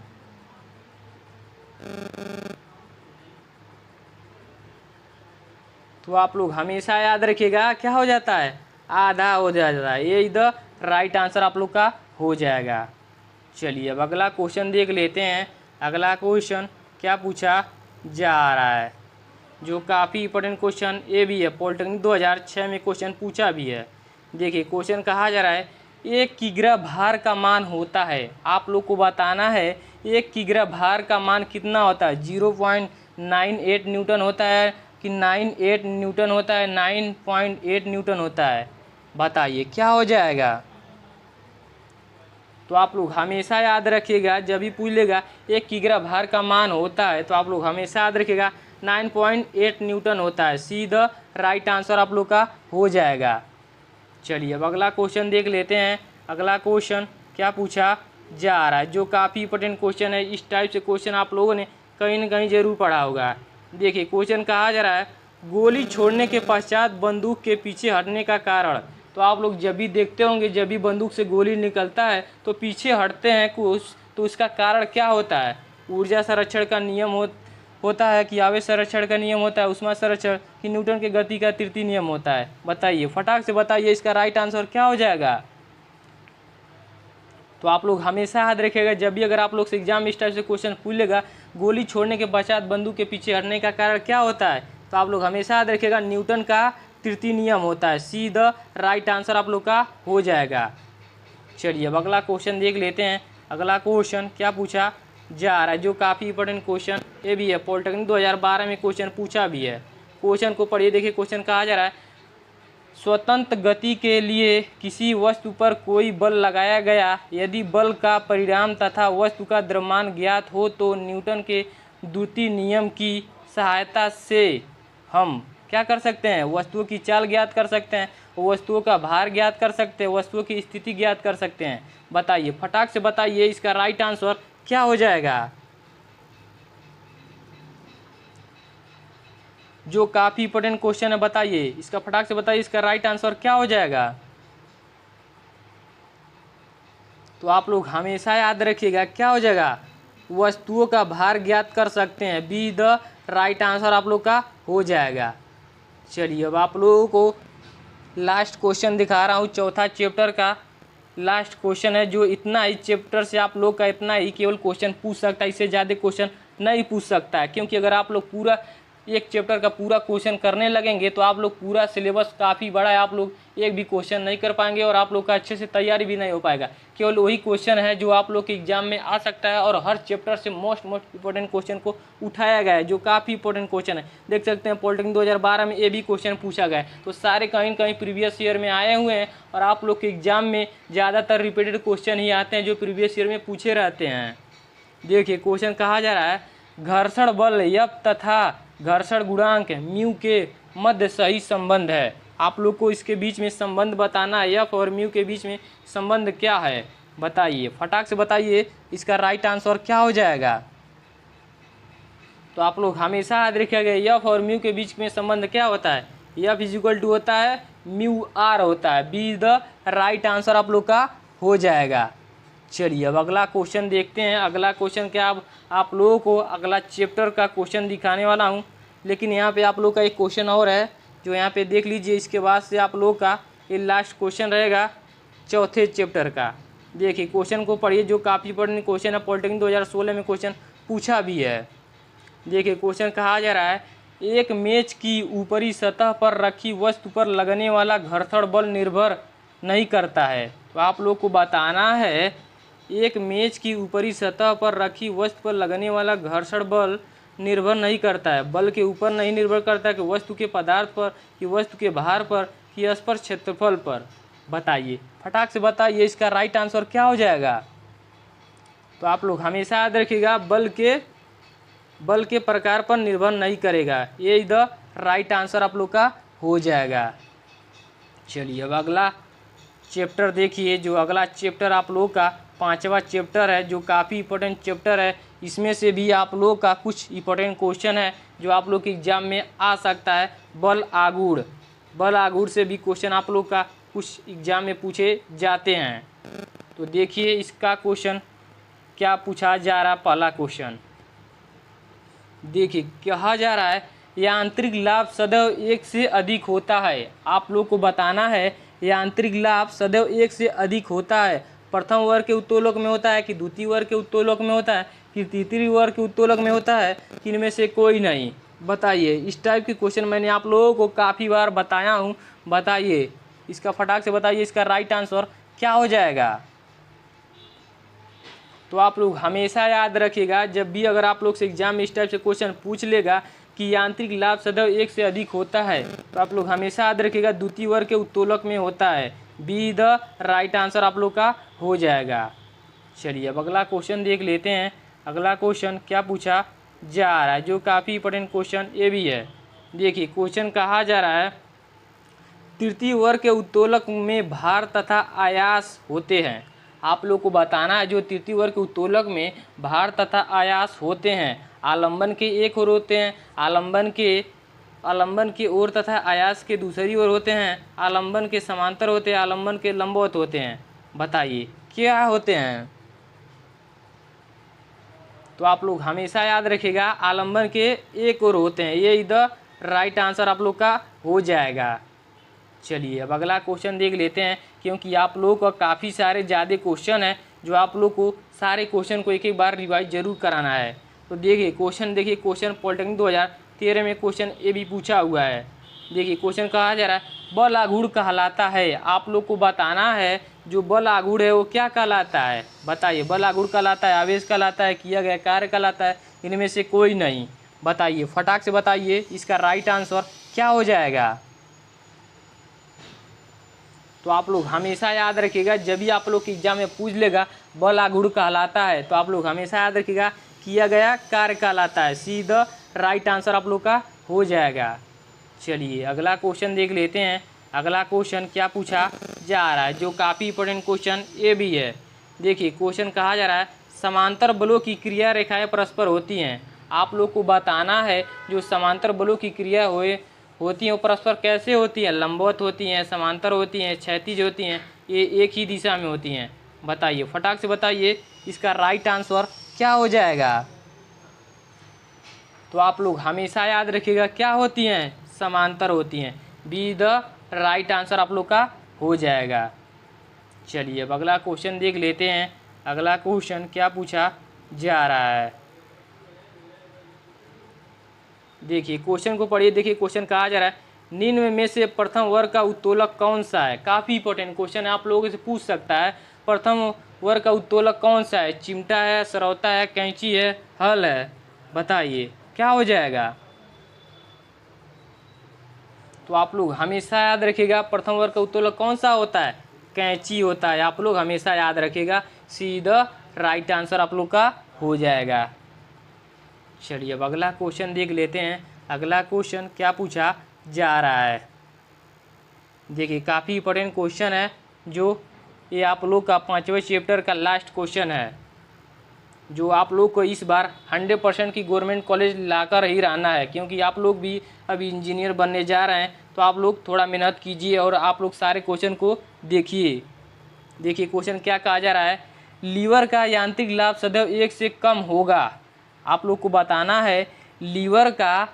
तो आप लोग हमेशा याद रखिएगा क्या हो जाता है? आधा हो जाता है। ये इधर राइट आंसर आप लोग का हो जाएगा। चलिए अब अगला क्वेश्चन देख लेते हैं। अगला क्वेश्चन क्या पूछा जा रहा है, जो काफ़ी इंपॉर्टेंट क्वेश्चन ये भी है, पॉलिटेक्निक 2006 में क्वेश्चन पूछा भी है। देखिए क्वेश्चन कहा जा रहा है 1 किग्रा भार का मान होता है। आप लोग को बताना है 1 किग्रा भार का मान कितना होता है? 0.98 न्यूटन होता है कि 98 न्यूटन होता है, 9.8 न्यूटन होता है? बताइए क्या हो जाएगा? तो आप लोग हमेशा याद रखिएगा, जब भी पूछ लेगा 1 किग्रा भार का मान होता है तो आप लोग हमेशा याद रखिएगा 9.8 न्यूटन होता है। सीधा राइट आंसर आप लोग का हो जाएगा। चलिए अब अगला क्वेश्चन देख लेते हैं। अगला क्वेश्चन क्या पूछा जा रहा है, जो काफ़ी इंपॉर्टेंट क्वेश्चन है। इस टाइप से क्वेश्चन आप लोगों ने कहीं ना कहीं ज़रूर पढ़ा होगा। देखिए क्वेश्चन कहा जा रहा है गोली छोड़ने के पश्चात बंदूक के पीछे हटने का कारण। तो आप लोग जब भी देखते होंगे, जब भी बंदूक से गोली निकलता है तो पीछे हटते हैं कुछ, तो उसका कारण क्या होता है? ऊर्जा संरक्षण का नियम होता है कि आवेश संरक्षण का नियम होता है, ऊष्मा संरक्षण कि न्यूटन के गति का तृतीय नियम होता है? बताइए, फटाक से बताइए इसका राइट आंसर क्या हो जाएगा? तो आप लोग हमेशा याद रखिएगा, जब भी अगर आप लोग से एग्जाम में इस टाइप से क्वेश्चन पूछेगा गोली छोड़ने के पश्चात बंदूक के पीछे हटने का कारण क्या होता है, तो आप लोग हमेशा याद रखिएगा न्यूटन का तृतीय नियम होता है। सीधा राइट आंसर आप लोग का हो जाएगा। चलिए अब अगला क्वेश्चन देख लेते हैं। अगला क्वेश्चन क्या पूछा जा रहा है, जो काफ़ी इंपॉर्टेंट क्वेश्चन ये भी है, पॉलिटेक्निक 2012 में क्वेश्चन पूछा भी है। क्वेश्चन को पढ़िए। देखिए क्वेश्चन कहा जा रहा है स्वतंत्र गति के लिए किसी वस्तु पर कोई बल लगाया गया, यदि बल का परिणाम तथा वस्तु का द्रव्यमान ज्ञात हो तो न्यूटन के द्वितीय नियम की सहायता से हम क्या कर सकते हैं? वस्तुओं की चाल ज्ञात कर सकते हैं, वस्तुओं का भार ज्ञात कर सकते हैं, वस्तुओं की स्थिति ज्ञात कर सकते हैं। बताइए, फटाक से बताइए इसका राइट आंसर क्या हो जाएगा? जो काफ़ी इंपॉर्टेंट क्वेश्चन है, बताइए इसका, फटाक से बताइए इसका राइट आंसर क्या हो जाएगा? तो आप लोग हमेशा याद रखिएगा क्या हो जाएगा? वस्तुओं का भार ज्ञात कर सकते हैं। बी द राइट आंसर आप लोग का हो जाएगा। चलिए अब आप लोगों को लास्ट क्वेश्चन दिखा रहा हूँ, चौथा चैप्टर का लास्ट क्वेश्चन है। जो इतना ही चैप्टर से आप लोग का इतना ही केवल क्वेश्चन पूछ सकता है, इससे ज़्यादा क्वेश्चन नहीं पूछ सकता है। क्योंकि अगर आप लोग पूरा एक चैप्टर का पूरा क्वेश्चन करने लगेंगे तो आप लोग पूरा सिलेबस काफ़ी बड़ा है, आप लोग एक भी क्वेश्चन नहीं कर पाएंगे और आप लोग का अच्छे से तैयारी भी नहीं हो पाएगा। केवल वही क्वेश्चन है जो आप लोग के एग्जाम में आ सकता है और हर चैप्टर से मोस्ट इंपॉर्टेंट क्वेश्चन को उठाया गया है, जो काफ़ी इंपॉर्टेंट क्वेश्चन है। देख सकते हैं पॉलिटेक्निक 2012 में ये भी क्वेश्चन पूछा गया है। तो सारे कहीं कहीं प्रीवियस ईयर में आए हुए हैं और आप लोग के एग्जाम में ज़्यादातर रिपीटेड क्वेश्चन ही आते हैं जो प्रीवियस ईयर में पूछे रहते हैं। देखिए क्वेश्चन कहा जा रहा है घर्षण बल एफ तथा घर्षण गुणांक म्यू के मध्य सही संबंध है। आप लोग को इसके बीच में संबंध बताना है, एफ और म्यू के बीच में संबंध क्या है? बताइए, फटाक से बताइए इसका राइट आंसर क्या हो जाएगा? तो आप लोग हमेशा याद रखिएगा एफ और म्यू के बीच में संबंध क्या होता है? एफ इक्वल टू होता है म्यू आर होता है। बी द राइट आंसर आप लोग का हो जाएगा। चलिए अब अगला क्वेश्चन देखते हैं। अगला क्वेश्चन क्या, आप लोगों को अगला चैप्टर का क्वेश्चन दिखाने वाला हूं, लेकिन यहाँ पे आप लोग का एक क्वेश्चन और है जो यहाँ पे देख लीजिए। इसके बाद से आप लोग का ये लास्ट क्वेश्चन रहेगा चौथे चैप्टर का। देखिए क्वेश्चन को पढ़िए, जो काफ़ी इंपॉर्टेंट क्वेश्चन है, पॉलिटेक्निक 2016 में क्वेश्चन पूछा भी है। देखिए क्वेश्चन कहा जा रहा है एक मेज की ऊपरी सतह पर रखी वस्तु पर लगने वाला घर्षण बल निर्भर नहीं करता है। तो आप लोग को बताना है एक मेज की ऊपरी सतह पर रखी वस्तु पर लगने वाला घर्षण बल निर्भर नहीं करता है। बल के ऊपर नहीं निर्भर करता है कि वस्तु के पदार्थ पर, कि वस्तु के भार पर, कि स्पर्श क्षेत्रफल पर। बताइए, फटाक से बताइए इसका राइट आंसर क्या हो जाएगा? तो आप लोग हमेशा याद रखिएगा बल के प्रकार पर निर्भर नहीं करेगा। ये द राइट आंसर आप लोग का हो जाएगा। चलिए अब अगला चैप्टर देखिए। जो अगला चैप्टर आप लोग का पांचवा चैप्टर है, जो काफ़ी इंपॉर्टेंट चैप्टर है। इसमें से भी आप लोग का कुछ इंपॉर्टेंट क्वेश्चन है जो आप लोग के एग्जाम में आ सकता है। बल आगुड़ से भी क्वेश्चन आप लोग का कुछ एग्जाम में पूछे जाते हैं। तो देखिए इसका क्वेश्चन क्या पूछा जा रहा। पहला क्वेश्चन देखिए, कहा जा रहा है यांत्रिक लाभ सदैव 1 से अधिक होता है। आप लोग को बताना है यांत्रिक लाभ सदैव 1 से अधिक होता है। प्रथम वर्ग के उत्तोलक में होता है कि द्वितीय वर्ग के उत्तोलक में होता है कि तृतीय वर्ग के उत्तोलक में होता है कि इनमें से कोई नहीं। बताइए। इस टाइप के क्वेश्चन मैंने आप लोगों को काफ़ी बार बताया हूँ। बताइए इसका फटाक से बताइए, इसका राइट आंसर क्या हो जाएगा। तो आप लोग हमेशा याद रखिएगा, जब भी अगर आप लोग से एग्जाम में इस टाइप से क्वेश्चन पूछ लेगा कि यांत्रिक लाभ सदैव 1 से अधिक होता है, तो आप लोग हमेशा याद रखिएगा द्वितीय वर्ग के उत्तोलक में होता है। बी द राइट आंसर आप लोग का हो जाएगा। चलिए अब अगला क्वेश्चन देख लेते हैं। अगला क्वेश्चन क्या पूछा जा रहा है, जो काफ़ी इंपॉर्टेंट क्वेश्चन ये भी है। देखिए क्वेश्चन कहा जा रहा है तृतीय वर्ग के उत्तोलक में भार तथा आयास होते हैं। आप लोग को बताना है जो तृतीय वर्ग के उत्तोलक में भार तथा आयास होते हैं, आलंबन के एक ओर होते हैं, आलंबन की ओर तथा आयास के दूसरी ओर होते हैं, आलंबन के समांतर होते हैं, आलंबन के लंबवत होते हैं। बताइए क्या होते हैं। तो आप लोग हमेशा याद रखिएगा आलंबन के एक ओर होते हैं। ये इधर राइट आंसर आप लोग का हो जाएगा। चलिए अब अगला क्वेश्चन देख लेते हैं, क्योंकि आप लोग का काफ़ी सारे ज़्यादा क्वेश्चन है जो आप लोग को सारे क्वेश्चन को एक एक बार रिवाइज जरूर कराना है। तो देखिए क्वेश्चन पॉलिटेक्निक 2013 में क्वेश्चन ये भी पूछा हुआ है। देखिए क्वेश्चन कहा जा रहा है बल आघूर्ण कहलाता है। आप लोग को बताना है जो बल आघूर्ण है वो क्या कहलाता है। बताइए बल आघूर्ण कहलाता है, आवेश कहलाता है, किया गया कार्य कहलाता है, इनमें से कोई नहीं। बताइए फटाक से बताइए इसका राइट आंसर क्या हो जाएगा। तो आप लोग हमेशा याद रखिएगा, जब भी आप लोग के एग्जाम में पूछ लेगा बल आघूर्ण कहलाता है, तो आप लोग हमेशा याद रखिएगा किया गया कार्य कहलाता है। सीधा राइट आंसर आप लोग का हो जाएगा। चलिए अगला क्वेश्चन देख लेते हैं। अगला क्वेश्चन क्या पूछा जा रहा है, जो काफ़ी इंपॉर्टेंट क्वेश्चन ये भी है। देखिए क्वेश्चन कहा जा रहा है समांतर बलों की क्रिया रेखाएं परस्पर होती हैं। आप लोग को बताना है जो समांतर बलों की क्रिया होती हैं वो परस्पर कैसे होती हैं। लंबवत होती हैं, समांतर होती हैं, क्षैतिज होती हैं, ये एक ही दिशा में होती हैं। बताइए फटाक से बताइए इसका राइट आंसर क्या हो जाएगा। तो आप लोग हमेशा याद रखिएगा क्या होती हैं, समांतर होती हैं। बी द राइट आंसर आप लोग का हो जाएगा। चलिए अब अगला क्वेश्चन देख लेते हैं। अगला क्वेश्चन क्या पूछा जा रहा है। देखिए क्वेश्चन को पढ़िए। देखिए क्वेश्चन कहा जा रहा है निम्न में से प्रथम वर्ग का उत्तोलक कौन सा है। काफ़ी इंपॉर्टेंट क्वेश्चन है, आप लोगों से पूछ सकता है प्रथम वर्ग का उत्तोलक कौन सा है। चिमटा है, सरौता है, कैंची है, हल है। बताइए क्या हो जाएगा। तो आप लोग हमेशा याद रखिएगा प्रथम वर्ग का उत्तोलक कौन सा होता है, कैंची होता है। आप लोग हमेशा याद रखिएगा, सीधा राइट आंसर आप लोग का हो जाएगा। चलिए अब अगला क्वेश्चन देख लेते हैं। अगला क्वेश्चन क्या पूछा जा रहा है। देखिए काफ़ी इंपॉर्टेंट क्वेश्चन है, जो ये आप लोग का 5वें चैप्टर का लास्ट क्वेश्चन है, जो आप लोग को इस बार 100% की गवर्नमेंट कॉलेज लाकर ही रहना है, क्योंकि आप लोग भी अभी इंजीनियर बनने जा रहे हैं। तो आप लोग थोड़ा मेहनत कीजिए और आप लोग सारे क्वेश्चन को देखिए। देखिए क्वेश्चन क्या कहा जा रहा है, लीवर का यांत्रिक लाभ सदैव 1 से कम होगा। आप लोग को बताना है लीवर का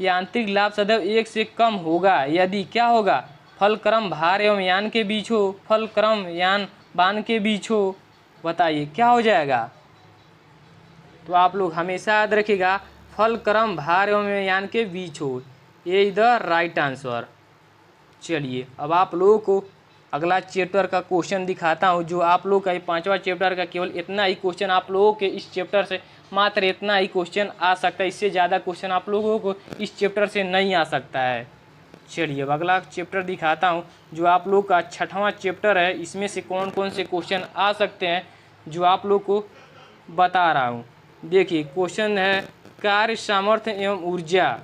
यांत्रिक लाभ सदैव 1 से कम होगा यदि क्या होगा, फलक्रम भार एवं यान के बीच हो, फलक्रम यान बान के बीच हो। बताइए क्या हो जाएगा। तो आप लोग हमेशा याद रखिएगा फलक्रम भार एवं यान के बीच हो, ये इधर राइट आंसर। चलिए अब आप लोगों को अगला चैप्टर का क्वेश्चन दिखाता हूँ, जो आप लोग का 5वां चैप्टर का केवल इतना ही क्वेश्चन आप लोगों के इस चैप्टर से मात्र इतना ही क्वेश्चन आ सकता है। इससे ज़्यादा क्वेश्चन आप लोगों को इस चैप्टर से नहीं आ सकता है। चलिए अब अगला चैप्टर दिखाता हूँ, जो आप लोग का 6वां चैप्टर है। इसमें से कौन कौन से क्वेश्चन आ सकते हैं जो आप लोग को बता रहा हूँ। देखिए क्वेश्चन है कार्य सामर्थ्य एवं ऊर्जा।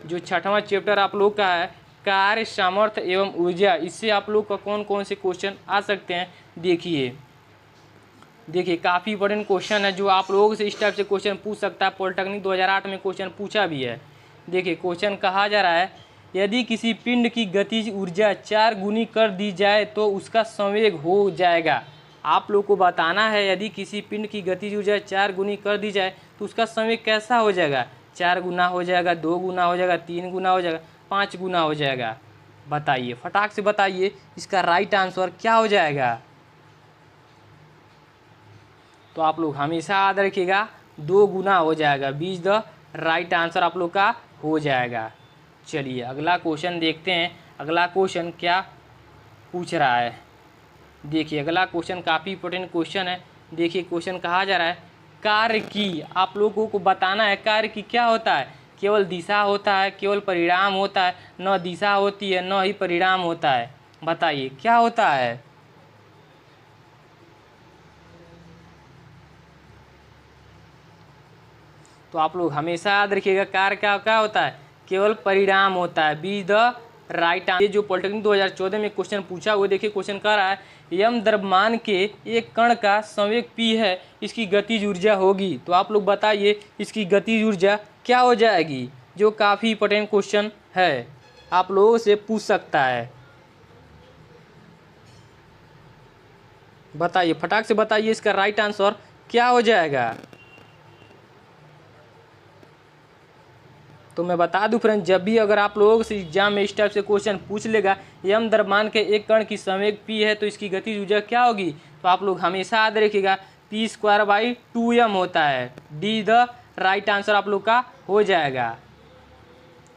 जो 6वां चैप्टर आप लोग का है कार्य सामर्थ्य एवं ऊर्जा, इससे आप लोग का कौन कौन से क्वेश्चन आ सकते हैं देखिए। देखिए काफ़ी इंपॉर्टेंट क्वेश्चन है जो आप लोगों से इस टाइप से क्वेश्चन पूछ सकता है। पॉलिटेक्निक 2008 में क्वेश्चन पूछा भी है। देखिए क्वेश्चन कहा जा रहा है, यदि किसी पिंड की गतिज ऊर्जा 4 गुनी कर दी जाए तो उसका संवेग हो जाएगा। आप लोग को बताना है यदि किसी पिंड की गतिज ऊर्जा 4 गुनी कर दी जाए तो उसका संवेग कैसा हो जाएगा। 4 गुना हो जाएगा, 2 गुना हो जाएगा, 3 गुना हो जाएगा, 5 गुना हो जाएगा। बताइए, फटाक से बताइए इसका राइट आंसर क्या हो जाएगा। तो आप लोग हमेशा याद रखिएगा 2 गुना हो जाएगा। बीज द राइट आंसर आप लोग का हो जाएगा। चलिए अगला क्वेश्चन देखते हैं, अगला क्वेश्चन क्या पूछ रहा है। देखिए अगला क्वेश्चन काफ़ी इंपॉर्टेंट क्वेश्चन है। देखिए क्वेश्चन कहा जा रहा है, कार्य की आप लोगों को बताना है कार्य की क्या होता है। केवल दिशा होता है, केवल परिणाम होता है, न दिशा होती है न ही परिणाम होता है। बताइए क्या होता है। तो आप लोग हमेशा याद रखिएगा कार्य क्या क्या होता है, केवल परिणाम होता है। Be the right answer. ये जो पॉलिटेक्निक 2014 में क्वेश्चन पूछा हुआ, देखिए क्वेश्चन कह रहा है यम द्रव्यमान के एक कण का संवेग p है, इसकी गतिज ऊर्जा होगी। तो आप लोग बताइए इसकी गतिज ऊर्जा क्या हो जाएगी, जो काफ़ी इंपॉर्टेंट क्वेश्चन है, आप लोगों से पूछ सकता है। बताइए फटाक से बताइए इसका राइट आंसर क्या हो जाएगा। तो मैं बता दूं फ्रेंड, जब भी अगर आप लोगों से एग्जाम में इस टाइप से क्वेश्चन पूछ लेगा यम द्रव्यमान के एक कण की संवेग p है तो इसकी गतिज ऊर्जा क्या होगी, तो आप लोग हमेशा याद रखिएगा p²/2m होता है। डी द राइट आंसर आप लोग का हो जाएगा।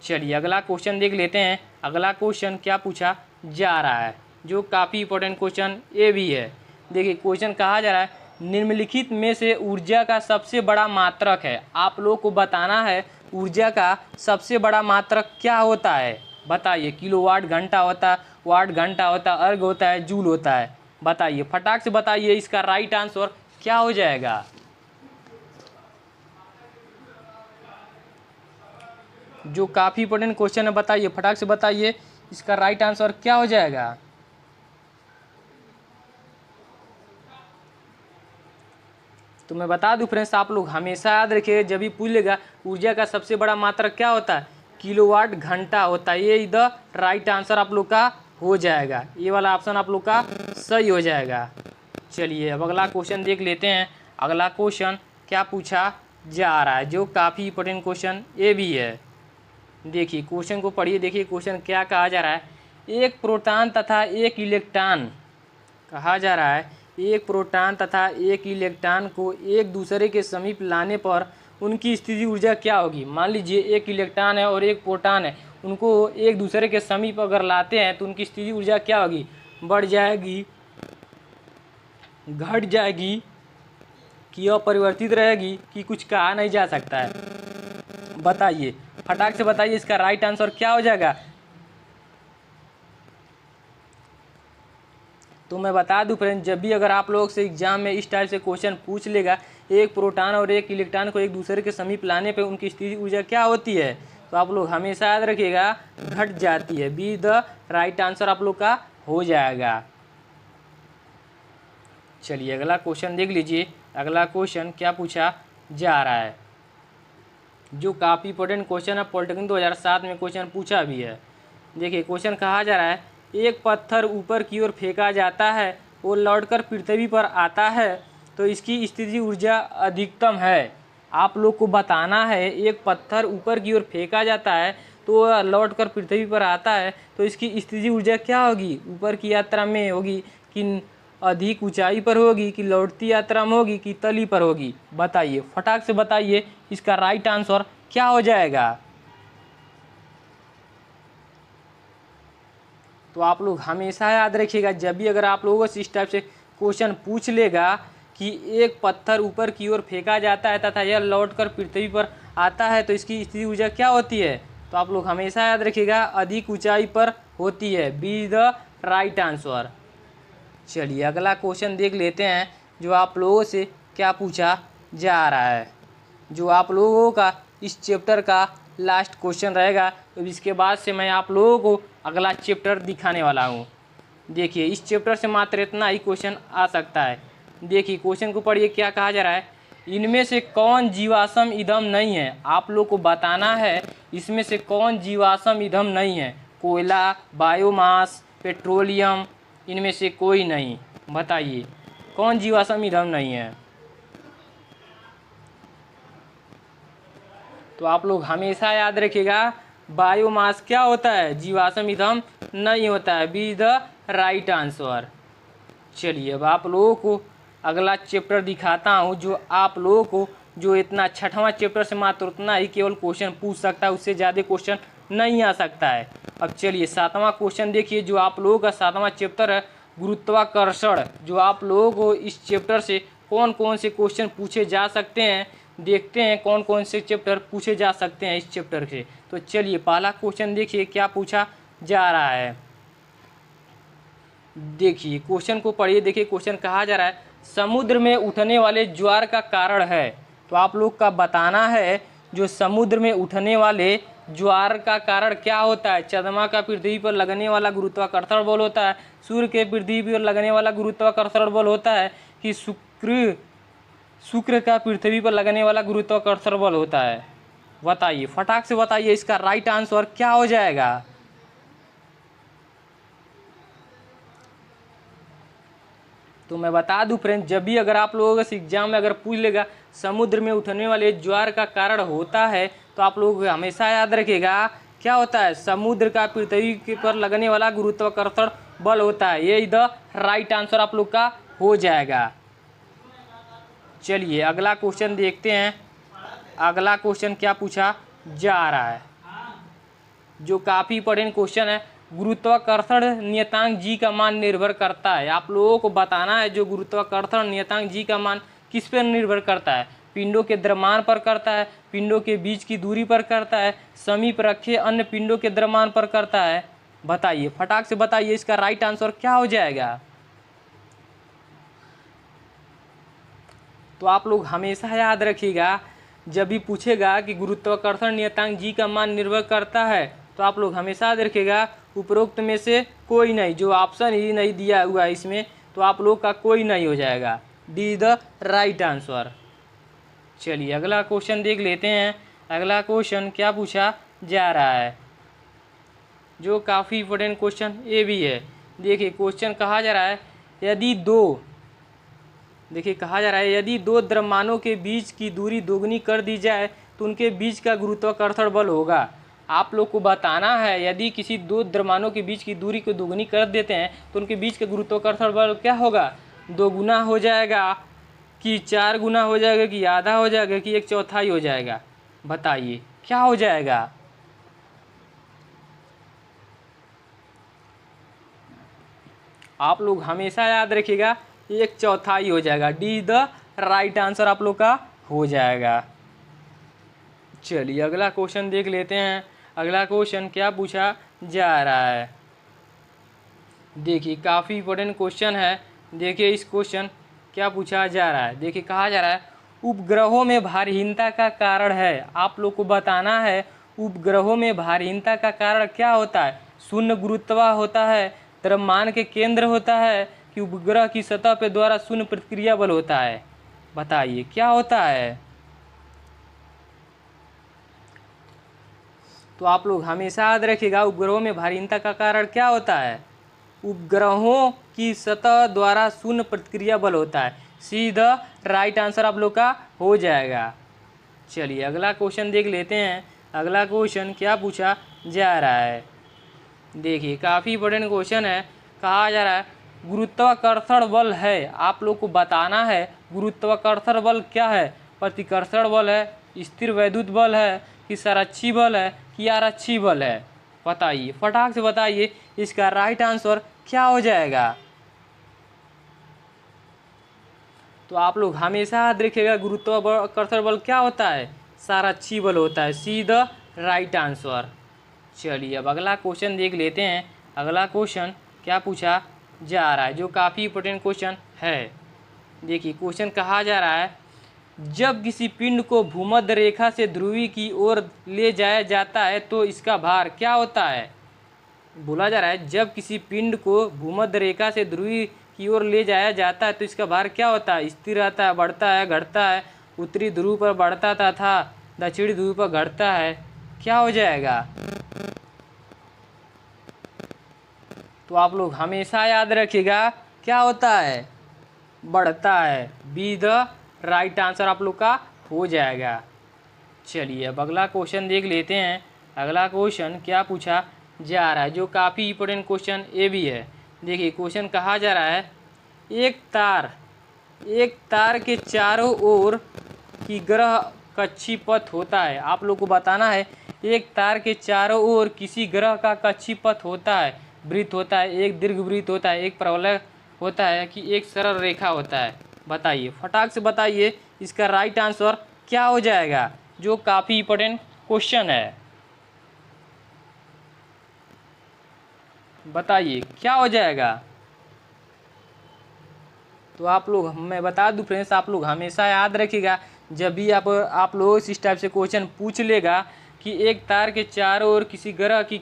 चलिए अगला क्वेश्चन देख लेते हैं। अगला क्वेश्चन क्या पूछा जा रहा है, जो काफ़ी इंपॉर्टेंट क्वेश्चन ये भी है। देखिए क्वेश्चन कहा जा रहा है, निम्नलिखित में से ऊर्जा का सबसे बड़ा मात्रक है। आप लोग को बताना है ऊर्जा का सबसे बड़ा मात्रक क्या होता है। बताइए, किलोवाट घंटा होता है, वाट घंटा होता है, अर्ग होता है, जूल होता है। बताइए फटाक से बताइए इसका राइट आंसर क्या हो जाएगा। जो काफ़ी इंपॉर्टेंट क्वेश्चन है, बताइए फटाक से बताइए इसका राइट आंसर क्या हो जाएगा। तो मैं बता दूं फ्रेंड्स, आप लोग हमेशा याद रखिए जब भी पूछ लेगा ऊर्जा का सबसे बड़ा मात्रक क्या होता है, किलोवाट घंटा होता है। ये द राइट आंसर आप लोग का हो जाएगा। ये वाला ऑप्शन आप लोग का सही हो जाएगा। चलिए अब अगला क्वेश्चन देख लेते हैं। अगला क्वेश्चन क्या पूछा जा रहा है, जो काफ़ी इंपॉर्टेंट क्वेश्चन ये भी है। देखिए क्वेश्चन को पढ़िए। देखिए क्वेश्चन क्या कहा जा रहा है, एक प्रोटॉन तथा एक इलेक्ट्रॉन कहा जा रहा है, एक प्रोटॉन तथा एक इलेक्ट्रॉन को एक दूसरे के समीप लाने पर उनकी स्थिति ऊर्जा क्या होगी। मान लीजिए एक इलेक्ट्रॉन है और एक प्रोटॉन है, उनको एक दूसरे के समीप अगर लाते हैं तो उनकी स्थिति ऊर्जा क्या होगी, बढ़ जाएगी, घट जाएगी, कि अपरिवर्तित रहेगी, कि कुछ कहा नहीं जा सकता है। बताइए फटाक से बताइए इसका राइट आंसर क्या हो जाएगा। तो मैं बता दूं फ्रेंड, जब भी अगर आप लोग से एग्जाम में इस टाइप से क्वेश्चन पूछ लेगा एक प्रोटॉन और एक इलेक्ट्रॉन को एक दूसरे के समीप लाने पे उनकी स्थिति ऊर्जा क्या होती है, तो आप लोग हमेशा याद रखिएगा घट जाती है। बी द राइट आंसर आप लोग का हो जाएगा। चलिए अगला क्वेश्चन देख लीजिए। अगला क्वेश्चन क्या पूछा जा रहा है, जो काफ़ी इंपॉर्टेंट क्वेश्चन है। पॉलिटेक्निक 2007 में क्वेश्चन पूछा भी है। देखिए क्वेश्चन कहा जा रहा है, एक पत्थर ऊपर की ओर फेंका जाता है और लौटकर पृथ्वी पर आता है तो इसकी स्थिति ऊर्जा अधिकतम है। आप लोग को बताना है एक पत्थर ऊपर की ओर फेंका जाता है तो लौटकर पृथ्वी पर आता है तो इसकी स्थिति ऊर्जा क्या होगी, ऊपर की यात्रा में होगी कि अधिक ऊंचाई पर होगी, कि लौटती यात्रा में होगी, कि तली पर होगी। बताइए फटाक से बताइए इसका राइट आंसर क्या हो जाएगा। तो आप लोग हमेशा याद रखिएगा जब भी अगर आप लोगों से इस टाइप से क्वेश्चन पूछ लेगा कि एक पत्थर ऊपर की ओर फेंका जाता है तथा यह लौटकर पृथ्वी पर आता है तो इसकी स्थिति ऊर्जा क्या होती है, तो आप लोग हमेशा याद रखिएगा अधिक ऊंचाई पर होती है। Be the right answer. चलिए अगला क्वेश्चन देख लेते हैं, जो आप लोगों से क्या पूछा जा रहा है, जो आप लोगों का इस चैप्टर का लास्ट क्वेश्चन रहेगा। तो इसके बाद से मैं आप लोगों को अगला चैप्टर दिखाने वाला हूँ। देखिए इस चैप्टर से मात्र इतना ही क्वेश्चन आ सकता है। देखिए क्वेश्चन को पढ़िए, क्या कहा जा रहा है। इनमें से कौन जीवाश्म ईंधन नहीं है, आप लोग को बताना है इसमें से कौन जीवाश्म ईंधन नहीं है। कोयला, बायोमास, पेट्रोलियम, इनमें से कोई नहीं। बताइए कौन जीवाश्म ईंधन नहीं है। तो आप लोग हमेशा याद रखिएगा, बायोमास क्या होता है, जीवाश्म ईंधन नहीं होता है। Be the right answer. चलिए अब आप लोगों को अगला चैप्टर दिखाता हूँ, जो आप लोगों को जो इतना छठवां चैप्टर से मात्र उतना ही केवल क्वेश्चन पूछ सकता है, उससे ज़्यादा क्वेश्चन नहीं आ सकता है। अब चलिए सातवां क्वेश्चन देखिए, जो आप लोगों का सातवां चैप्टर है गुरुत्वाकर्षण। जो आप लोगों को इस चैप्टर से कौन कौन से क्वेश्चन पूछे जा सकते हैं, देखते हैं कौन कौन से चैप्टर पूछे जा सकते हैं इस चैप्टर से। तो चलिए पहला क्वेश्चन देखिए क्या पूछा जा रहा है। देखिए क्वेश्चन को पढ़िए। देखिए क्वेश्चन कहा जा रहा है, समुद्र में उठने वाले ज्वार का कारण है। तो आप लोग का बताना है जो समुद्र में उठने वाले ज्वार का कारण क्या होता है। चंद्रमा का पृथ्वी पर लगने वाला गुरुत्वाकर्षण बल होता है, सूर्य के पृथ्वी पर लगने वाला गुरुत्वाकर्षण बल होता है, कि शुक्र का पृथ्वी पर लगने वाला गुरुत्वाकर्षण बल होता है। बताइए फटाक से बताइए, इसका राइट आंसर क्या हो जाएगा। तो मैं बता दूं फ्रेंड, जब भी अगर आप लोगों के एग्जाम में अगर पूछ लेगा समुद्र में उठने वाले ज्वार का कारण होता है, तो आप लोग हमेशा याद रखिएगा क्या होता है, समुद्र का पृथ्वी के पर लगने वाला गुरुत्वाकर्षण बल होता है। ये द राइट आंसर आप लोग का हो जाएगा। चलिए अगला क्वेश्चन देखते हैं। अगला क्वेश्चन क्या पूछा जा रहा है, जो काफ़ी इंपॉर्टेंट क्वेश्चन है। गुरुत्वाकर्षण नियतांक जी का मान निर्भर करता है। आप लोगों को बताना है जो गुरुत्वाकर्षण नियतांक जी का मान किस पर निर्भर करता है। पिंडों के द्रव्यमान पर करता है, पिंडों के बीच की दूरी पर करता है, समीप रखे अन्य पिंडों के द्रव्यमान पर करता है। बताइए फटाक से बताइए, इसका राइट आंसर क्या हो जाएगा। तो आप लोग हमेशा याद रखिएगा, जब भी पूछेगा कि गुरुत्वाकर्षण नियतांक जी का मान निर्भर करता है, तो आप लोग हमेशा याद रखिएगा उपरोक्त में से कोई नहीं। जो ऑप्शन ही नहीं दिया हुआ है इसमें, तो आप लोग का कोई नहीं हो जाएगा। D the right answer. चलिए अगला क्वेश्चन देख लेते हैं। अगला क्वेश्चन क्या पूछा जा रहा है, जो काफ़ी इंपॉर्टेंट क्वेश्चन ये भी है। देखिए क्वेश्चन कहा जा रहा है, यदि दो द्रव्यमानों के बीच की दूरी दोगुनी कर दी जाए तो उनके बीच का गुरुत्वाकर्षण बल होगा। आप लोग को बताना है, यदि किसी दो द्रव्यमानों के बीच की दूरी को दोगुनी कर देते हैं तो उनके बीच का गुरुत्वाकर्षण बल क्या होगा, 2 गुना हो जाएगा, कि 4 गुना हो जाएगा, कि आधा हो जाएगा, कि 1/4 हो जाएगा। बताइए क्या हो जाएगा। आप लोग हमेशा याद रखिएगा 1/4 हो जाएगा। डी द राइट आंसर आप लोग का हो जाएगा। चलिए अगला क्वेश्चन देख लेते हैं। अगला क्वेश्चन क्या पूछा जा रहा है। देखिए काफ़ी इंपॉर्टेंट क्वेश्चन है। देखिए इस क्वेश्चन क्या पूछा जा रहा है। देखिए कहा जा रहा है, उपग्रहों में भारहीनता का कारण है। आप लोग को बताना है उपग्रहों में भारहीनता का कारण क्या होता है। शून्य गुरुत्व होता है, द्रव्यमान के केंद्र होता है, कि उपग्रह की सतह पे द्वारा शून्य प्रतिक्रिया बल होता है। बताइए क्या होता है। तो आप लोग हमेशा याद रखिएगा उपग्रहों में भारहीनता का कारण क्या होता है, उपग्रहों की सतह द्वारा शून्य प्रतिक्रिया बल होता है। सीधा राइट आंसर आप लोग का हो जाएगा। चलिए अगला क्वेश्चन देख लेते हैं। अगला क्वेश्चन क्या पूछा जा रहा है। देखिए काफ़ी इंपॉर्टेंट क्वेश्चन है। कहा जा रहा है, गुरुत्वाकर्षण बल है। आप लोग को बताना है गुरुत्वाकर्षण बल क्या है। प्रतिकर्षण बल है, स्थिर वैद्युत बल है, कि संरक्षी बल है, कि आरक्षी बल है। बताइए फटाक से बताइए, इसका राइट आंसर क्या हो जाएगा। तो आप लोग हमेशा याद रखिएगा गुरुत्वाकर्षण बल क्या होता है, संरक्षी बल होता है। See the right answer. चलिए अब अगला क्वेश्चन देख लेते हैं। अगला क्वेश्चन क्या पूछा जा रहा है, जो काफ़ी इंपॉर्टेंट क्वेश्चन है। देखिए क्वेश्चन कहा जा रहा है, जब किसी पिंड को भूमध्य रेखा से ध्रुवी की ओर ले जाया जाता है तो इसका भार क्या होता है। बोला जा रहा है, जब किसी पिंड को भूमध्य रेखा से ध्रुवी की ओर ले जाया जाता है तो इसका भार क्या होता है? स्थिर रहता है, बढ़ता है, घटता है। उत्तरी ध्रुव पर बढ़ता तथा दक्षिणी ध्रुव पर घटता है। क्या हो जाएगा? तो आप लोग हमेशा याद रखिएगा, क्या होता है? बढ़ता है। बी द राइट आंसर आप लोग का हो जाएगा। चलिए अब अगला क्वेश्चन देख लेते हैं। अगला क्वेश्चन क्या पूछा जा रहा है, जो काफ़ी इम्पोर्टेंट क्वेश्चन ये भी है। देखिए क्वेश्चन कहा जा रहा है, एक तार के चारों ओर की ग्रह कक्षीपथ होता है। आप लोग को बताना है, एक तार के चारों ओर किसी ग्रह का कक्षीपथ होता है, वृत्त होता है, एक दीर्घवृत्त होता है, एक परवलय होता है कि एक सरल रेखा होता है। बताइए, फटाक से बताइए इसका राइट आंसर क्या हो जाएगा, जो काफ़ी इम्पोर्टेंट क्वेश्चन है। बताइए क्या हो जाएगा। तो आप लोग, मैं बता दूं फ्रेंड्स, आप लोग हमेशा याद रखिएगा, जब भी आप लोग इस टाइप से क्वेश्चन पूछ लेगा कि एक तार के चारों ओर किसी ग्रह की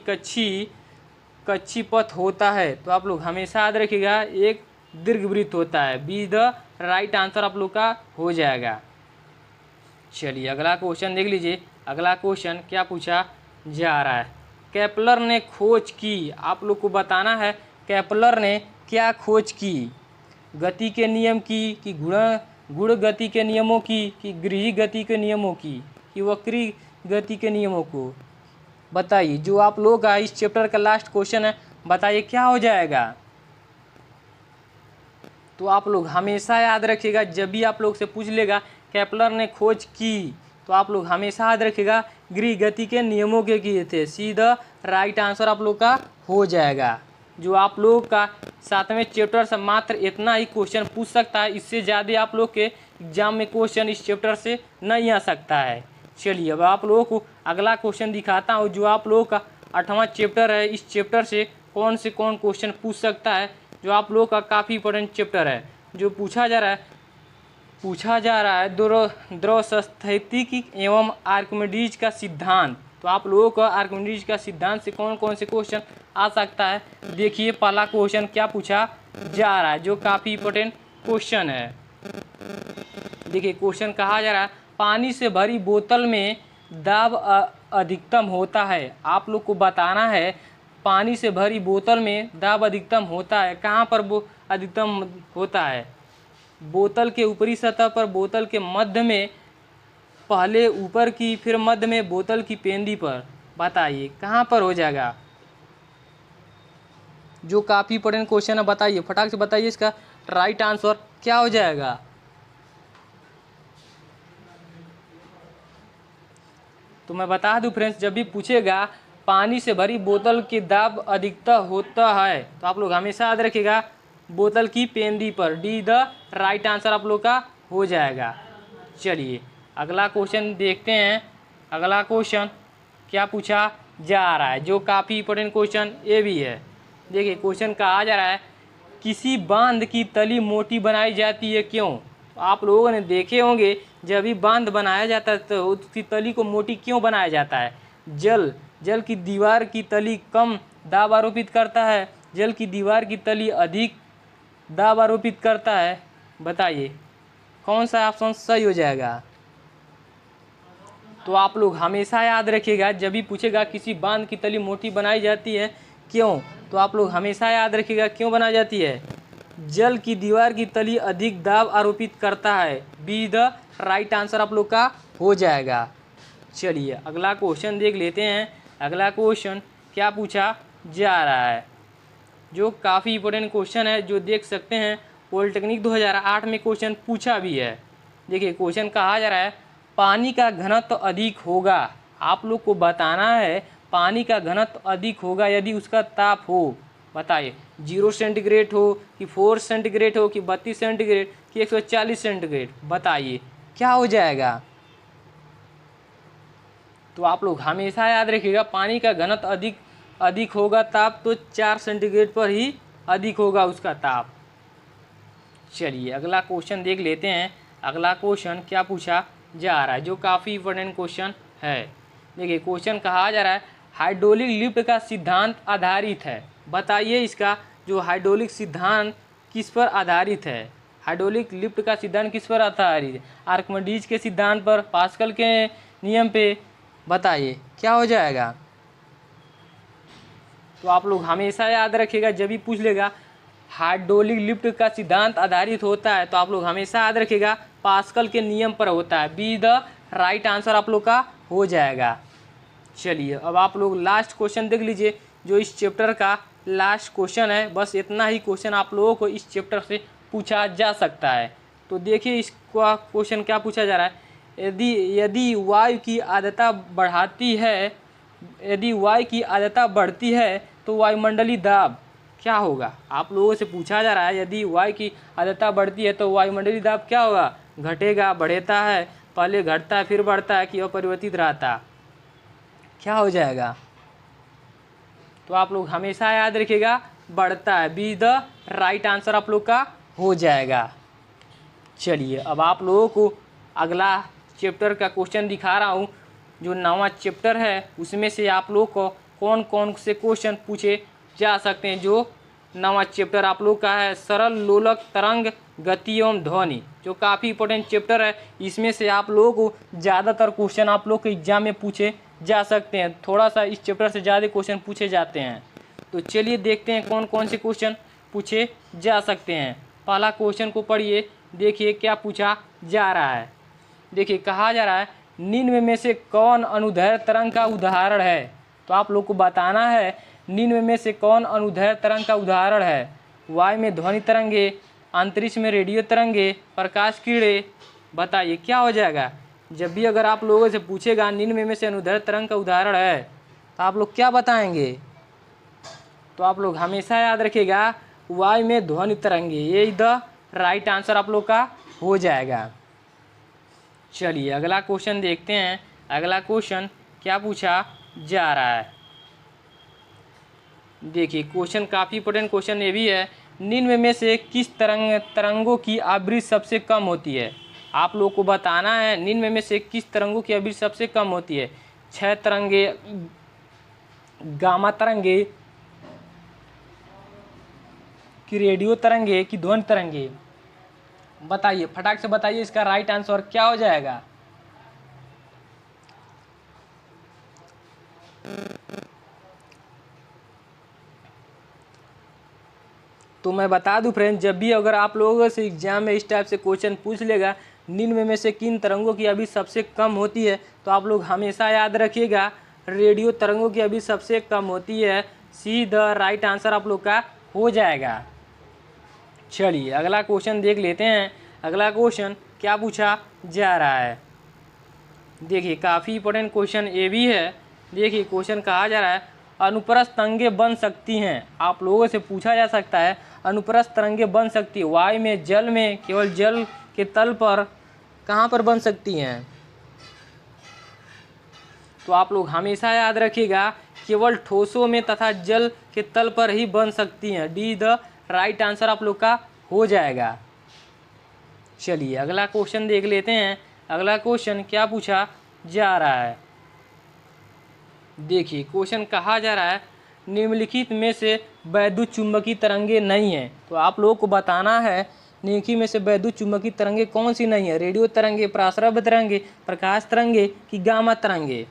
कक्षीपथ होता है, तो आप लोग हमेशा याद रखिएगा एक दीर्घवृत्त होता है। बी द राइट आंसर आप लोग का हो जाएगा। चलिए अगला क्वेश्चन देख लीजिए। अगला क्वेश्चन क्या पूछा जा रहा है, केपलर ने खोज की। आप लोग को बताना है केपलर ने क्या खोज की, गति के नियम की, कि गुण गति के नियमों की, कि गृही गति के नियमों की, कि वक्री गति के नियमों को। बताइए, जो आप लोग का इस चैप्टर का लास्ट क्वेश्चन है, बताइए क्या हो जाएगा। तो आप लोग हमेशा याद रखिएगा, जब भी आप लोग से पूछ लेगा केपलर ने खोज की, तो आप लोग हमेशा याद रखिएगा गृह गति के नियमों के किए थे। सीधा राइट आंसर आप लोग का हो जाएगा। जो आप लोग का 7वें चैप्टर से मात्र इतना ही क्वेश्चन पूछ सकता है, इससे ज़्यादा आप लोग के एग्जाम में क्वेश्चन इस चैप्टर से नहीं आ सकता है। चलिए अब आप लोगों को अगला क्वेश्चन दिखाता हूँ, जो आप लोगों का 8वां चैप्टर है। इस चैप्टर से कौन क्वेश्चन पूछ सकता है, जो आप लोगों का काफ़ी इंपॉर्टेंट चैप्टर है। जो पूछा जा रहा है द्रवस्थितिकी एवं आर्किमिडीज का सिद्धांत। तो आप लोगों को आर्किमिडीज का सिद्धांत से कौन से क्वेश्चन आ सकता है। देखिए पहला क्वेश्चन क्या पूछा जा रहा है, जो काफ़ी इंपॉर्टेंट क्वेश्चन है। देखिए क्वेश्चन कहा जा रहा है, पानी से भरी बोतल में दाब अधिकतम होता है। आप लोग को बताना है, पानी से भरी बोतल में दाब अधिकतम होता है। कहाँ पर वो अधिकतम होता है? बोतल के ऊपरी सतह पर, बोतल के मध्य में, पहले ऊपर की, फिर मध्य में, बोतल की पेंदी पर। बताइए कहाँ पर हो जाएगा, जो काफ़ी इंपॉर्टेंट क्वेश्चन है। बताइए फटाक से बताइए, इसका राइट आंसर क्या हो जाएगा। तो मैं बता दूं फ्रेंड्स, जब भी पूछेगा पानी से भरी बोतल की दाब अधिकतम होता है, तो आप लोग हमेशा याद रखिएगा बोतल की पेंदी पर। डी द राइट आंसर आप लोग का हो जाएगा। चलिए अगला क्वेश्चन देखते हैं। अगला क्वेश्चन क्या पूछा जा रहा है, जो काफ़ी इंपॉर्टेंट क्वेश्चन ये भी है। देखिए क्वेश्चन कहा जा रहा है, किसी बांध की तली मोटी बनाई जाती है, क्यों? तो आप लोगों ने देखे होंगे, जब भी बांध बनाया जाता है तो उसकी तली को मोटी क्यों बनाया जाता है? जल की दीवार की तली कम दाब आरोपित करता है, जल की दीवार की तली अधिक दाब आरोपित करता है। बताइए कौन सा ऑप्शन सही हो जाएगा। तो आप लोग हमेशा याद रखिएगा, जब भी पूछेगा किसी बांध की तली मोटी बनाई जाती है क्यों, तो आप लोग हमेशा याद रखिएगा क्यों बनाई जाती है। जल की दीवार की तली अधिक दाब आरोपित करता है। बी द राइट आंसर आप लोग का हो जाएगा। चलिए अगला क्वेश्चन देख लेते हैं। अगला क्वेश्चन क्या पूछा जा रहा है, जो काफ़ी इंपॉर्टेंट क्वेश्चन है, जो देख सकते हैं पॉलिटेक्निक 2008 में क्वेश्चन पूछा भी है। देखिए क्वेश्चन कहा जा रहा है, पानी का घनत्व अधिक होगा। आप लोग को बताना है पानी का घनत्व अधिक होगा यदि उसका ताप हो। बताइए 0 सेंटीग्रेड हो, कि 4 सेंटीग्रेड हो, कि 32 सेंटीग्रेड, कि 140 सेंटीग्रेड। बताइए क्या हो जाएगा। तो आप लोग हमेशा याद रखिएगा, पानी का घनत्व अधिक होगा ताप, तो 4 सेंटीग्रेड पर ही अधिक होगा उसका ताप। चलिए अगला क्वेश्चन देख लेते हैं। अगला क्वेश्चन क्या पूछा जा रहा है, जो काफ़ी इंपॉर्टेंट क्वेश्चन है। देखिए क्वेश्चन कहा जा रहा है, हाइड्रोलिक लिफ्ट का सिद्धांत आधारित है। बताइए इसका जो हाइड्रोलिक सिद्धांत किस पर आधारित है? हाइड्रोलिक लिफ्ट का सिद्धांत किस पर आधारित है? आर्किमिडीज के सिद्धांत पर, पास्कल के नियम पे। बताइए क्या हो जाएगा? तो आप लोग हमेशा याद रखिएगा, जब भी पूछ लेगा हाइड्रोलिक लिफ्ट का सिद्धांत आधारित होता है तो आप लोग हमेशा याद रखिएगा पास्कल के नियम पर होता है। बी द राइट आंसर आप लोग का हो जाएगा। चलिए अब आप लोग लास्ट क्वेश्चन देख लीजिए, जो इस चैप्टर का लास्ट क्वेश्चन है। बस इतना ही क्वेश्चन आप लोगों को इस चैप्टर से पूछा जा सकता है। तो देखिए इसका क्वेश्चन क्या पूछा जा रहा है। यदि वायु की आर्द्रता बढ़ाती है, यदि वायु की आर्द्रता बढ़ती है तो वायुमंडलीय दाब क्या होगा? आप लोगों से पूछा जा रहा है यदि वायु की आर्द्रता बढ़ती है तो वायुमंडलीय दाब क्या होगा? घटेगा, बढ़ता है, पहले घटता है फिर बढ़ता है कि अपरिवर्तित रहता? क्या हो जाएगा? तो आप लोग हमेशा याद रखिएगा बढ़ता है। बी द राइट आंसर आप लोग का हो जाएगा। चलिए अब आप लोगों को अगला चैप्टर का क्वेश्चन दिखा रहा हूँ। जो 9वां चैप्टर है उसमें से आप लोग को कौन कौन से क्वेश्चन पूछे जा सकते हैं। जो 9वां चैप्टर आप लोग का है सरल लोलक तरंग गति एवं ध्वनि, जो काफ़ी इंपॉर्टेंट चैप्टर है। इसमें से आप लोगों को ज़्यादातर क्वेश्चन आप लोग के एग्जाम में पूछे जा सकते हैं। थोड़ा सा इस चैप्टर से ज़्यादा क्वेश्चन पूछे जाते हैं। तो चलिए देखते हैं कौन कौन से क्वेश्चन पूछे जा सकते हैं। पहला क्वेश्चन को पढ़िए, देखिए क्या पूछा जा रहा है। देखिए कहा जा रहा है निम्न में से कौन अनुदैर्घ्य तरंग का उदाहरण है? तो आप लोग को बताना है निम्न में से कौन अनुदैर्घ्य तरंग का उदाहरण है। वायु में ध्वनि तरंगे, अंतरिक्ष में रेडियो तरंगे, प्रकाश किरणें। बताइए क्या हो जाएगा? जब भी अगर आप लोगों से पूछेगा निम्न में से अनुदैर्घ्य तरंग का उदाहरण है तो आप लोग क्या बताएंगे? तो आप लोग हमेशा याद रखिएगा वायु में ध्वनि तरंगे, ये द राइट आंसर आप लोग का हो जाएगा। चलिए अगला क्वेश्चन देखते हैं। अगला क्वेश्चन क्या पूछा जा रहा है। देखिए क्वेश्चन काफ़ी इंपॉर्टेंट क्वेश्चन ये भी है। निम्न में से किस तरंगों की आवृत्ति सबसे कम होती है? आप लोग को बताना है निम्न में से किस तरंगों की आवृत्ति सबसे कम होती है। क्षय तरंगे, गामा तरंगे, कि रेडियो तरंगे, कि ध्वनि तरंगे? बताइए फटाक से बताइए इसका राइट आंसर क्या हो जाएगा। तो मैं बता दूं फ्रेंड, जब भी अगर आप लोगों से एग्जाम में इस टाइप से क्वेश्चन पूछ लेगा निम्न में से किन तरंगों की आवृत्ति सबसे कम होती है, तो आप लोग हमेशा याद रखिएगा रेडियो तरंगों की आवृत्ति सबसे कम होती है। सी द राइट आंसर आप लोग का हो जाएगा। चलिए अगला क्वेश्चन देख लेते हैं। अगला क्वेश्चन क्या पूछा जा रहा है। देखिए काफ़ी इंपॉर्टेंट क्वेश्चन ये भी है। देखिए क्वेश्चन कहा जा रहा है अनुप्रस्थ तरंगें बन सकती हैं। आप लोगों से पूछा जा सकता है अनुप्रस्थ तरंगें बन सकती है वायु में, जल में, केवल जल के तल पर, कहाँ पर बन सकती हैं? तो आप लोग हमेशा याद रखिएगा केवल ठोसों में तथा जल के तल पर ही बन सकती हैं। डी द राइट आंसर आप लोग का हो जाएगा। चलिए अगला क्वेश्चन देख लेते हैं। अगला क्वेश्चन क्या पूछा जा रहा है। देखिए क्वेश्चन कहा जा रहा है निम्नलिखित में से वैद्युत चुंबकीय तरंगे नहीं हैं। तो आप लोगों को बताना है निम्नलिखित में से वैद्युत चुंबकीय तरंगे कौन सी नहीं है। रेडियो तरंगे, पराश्रव्य तरंगे, प्रकाश तरंगे, कि गामा तरंगे?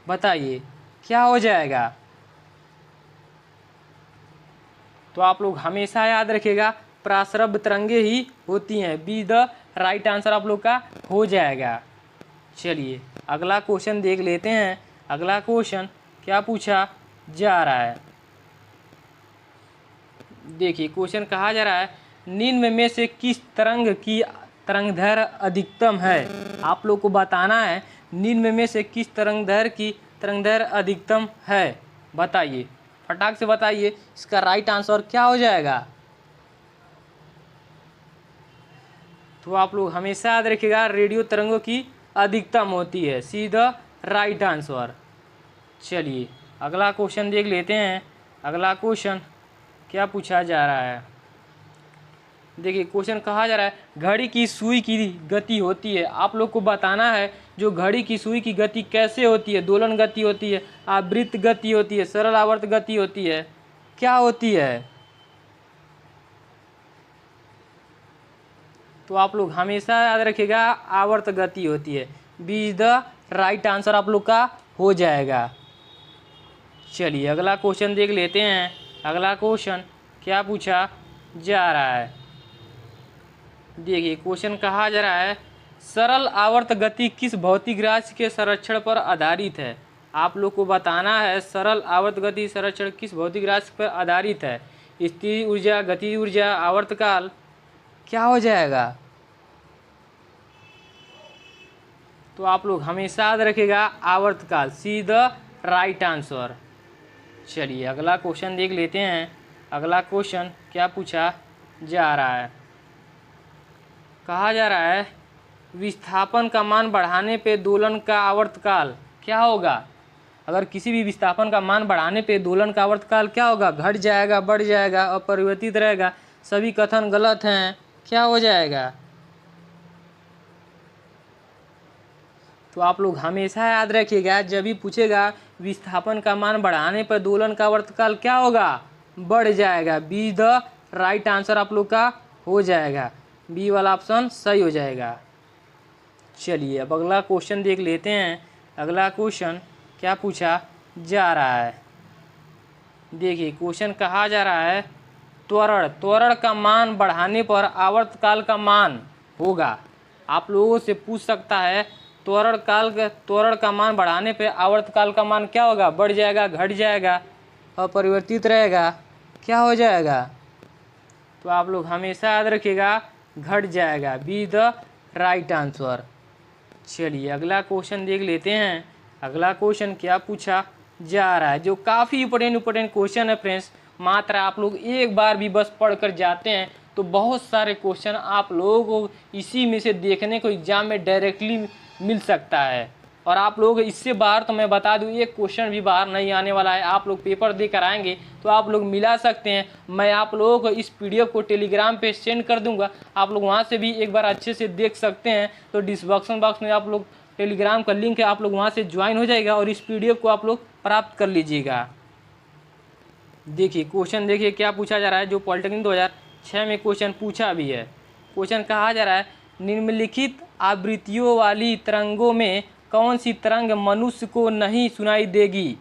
बताइए क्या हो जाएगा। तो आप लोग हमेशा याद रखिएगा पराश्रव्य तरंगे ही होती हैं। बी द राइट आंसर आप लोग का हो जाएगा। चलिए अगला क्वेश्चन देख लेते हैं। अगला क्वेश्चन क्या पूछा जा रहा है। देखिए क्वेश्चन कहा जा रहा है निम्न में से किस तरंग की तरंगदैर्घ्य अधिकतम है? आप लोग को बताना है निम्न में से किस तरंगदैर्घ्य की तरंगदैर्घ्य अधिकतम है। बताइए फटाक से बताइए इसका राइट आंसर क्या हो जाएगा। तो आप लोग हमेशा याद रखिएगा रेडियो तरंगों की अधिकतम होती है। See the right answer. चलिए अगला क्वेश्चन देख लेते हैं। अगला क्वेश्चन क्या पूछा जा रहा है। देखिए क्वेश्चन कहा जा रहा है घड़ी की सुई की गति होती है। आप लोग को बताना है जो घड़ी की सुई की गति कैसे होती है। दोलन गति होती है, आवृत्त गति होती है, सरल आवर्त गति होती है, क्या होती है? तो आप लोग हमेशा याद रखिएगा आवर्त गति होती है। B is the right answer आप लोग का हो जाएगा। चलिए अगला क्वेश्चन देख लेते हैं। अगला क्वेश्चन क्या पूछा जा रहा है, देखिए क्वेश्चन कहा जा रहा है सरल आवर्त गति किस भौतिक राशि के संरक्षण पर आधारित है। आप लोग को बताना है सरल आवर्त गति संरक्षण किस भौतिक राशि पर आधारित है। स्थिर ऊर्जा, गतिज ऊर्जा, आवर्तकाल, क्या हो जाएगा। तो आप लोग हमेशा याद रखिएगा आवर्तकाल, सी द राइट आंसर। चलिए अगला क्वेश्चन देख लेते हैं। अगला क्वेश्चन क्या पूछा जा रहा है, कहा जा रहा है विस्थापन का मान बढ़ाने पे दोलन का आवर्तकाल क्या होगा। अगर किसी भी विस्थापन का मान बढ़ाने पे दोलन का आवर्तकाल क्या होगा, घट जाएगा, बढ़ जाएगा, अपरिवर्तित रहेगा। सभी कथन गलत हैं, क्या हो जाएगा। तो आप लोग हमेशा याद रखिएगा जब भी पूछेगा विस्थापन का मान बढ़ाने पर दोलन का आवर्तकाल क्या होगा, बढ़ जाएगा। बी द राइट आंसर आप लोग का हो जाएगा, बी वाला ऑप्शन सही हो जाएगा। चलिए अब अगला क्वेश्चन देख लेते हैं। अगला क्वेश्चन क्या पूछा जा रहा है, देखिए क्वेश्चन कहा जा रहा है त्वरण का मान बढ़ाने पर आवर्तकाल का मान होगा। आप लोगों से पूछ सकता है त्वरण का मान बढ़ाने पे आवर्तकाल का मान क्या होगा, बढ़ जाएगा, घट जाएगा, अपरिवर्तित रहेगा, क्या हो जाएगा। तो आप लोग हमेशा याद रखिएगा घट जाएगा, बी द राइट आंसर। चलिए अगला क्वेश्चन देख लेते हैं। अगला क्वेश्चन क्या पूछा जा रहा है, जो काफ़ी इंपॉर्टेंट क्वेश्चन है फ्रेंड्स। मात्र आप लोग एक बार भी बस पढ़ कर जाते हैं तो बहुत सारे क्वेश्चन आप लोगों को इसी में से देखने को एग्जाम में डायरेक्टली मिल सकता है। और आप लोग इससे बाहर तो मैं बता दूं एक क्वेश्चन भी बाहर नहीं आने वाला है। आप लोग पेपर देकर आएंगे तो आप लोग मिला सकते हैं। मैं आप लोगों को इस पीडीएफ को टेलीग्राम पे सेंड कर दूंगा, आप लोग वहां से भी एक बार अच्छे से देख सकते हैं। तो डिस्क्रिप्शन बॉक्स में आप लोग टेलीग्राम का लिंक है, आप लोग वहाँ से ज्वाइन हो जाएगा और इस पीडीएफ को आप लोग प्राप्त कर लीजिएगा। देखिए क्वेश्चन देखिए क्या पूछा जा रहा है, जो पॉलिटेक्निक 2006 में क्वेश्चन पूछा भी है। क्वेश्चन कहा जा रहा है निम्नलिखित आवृत्तियों वाली तरंगों में कौन सी तरंग मनुष्य को नहीं सुनाई देगी।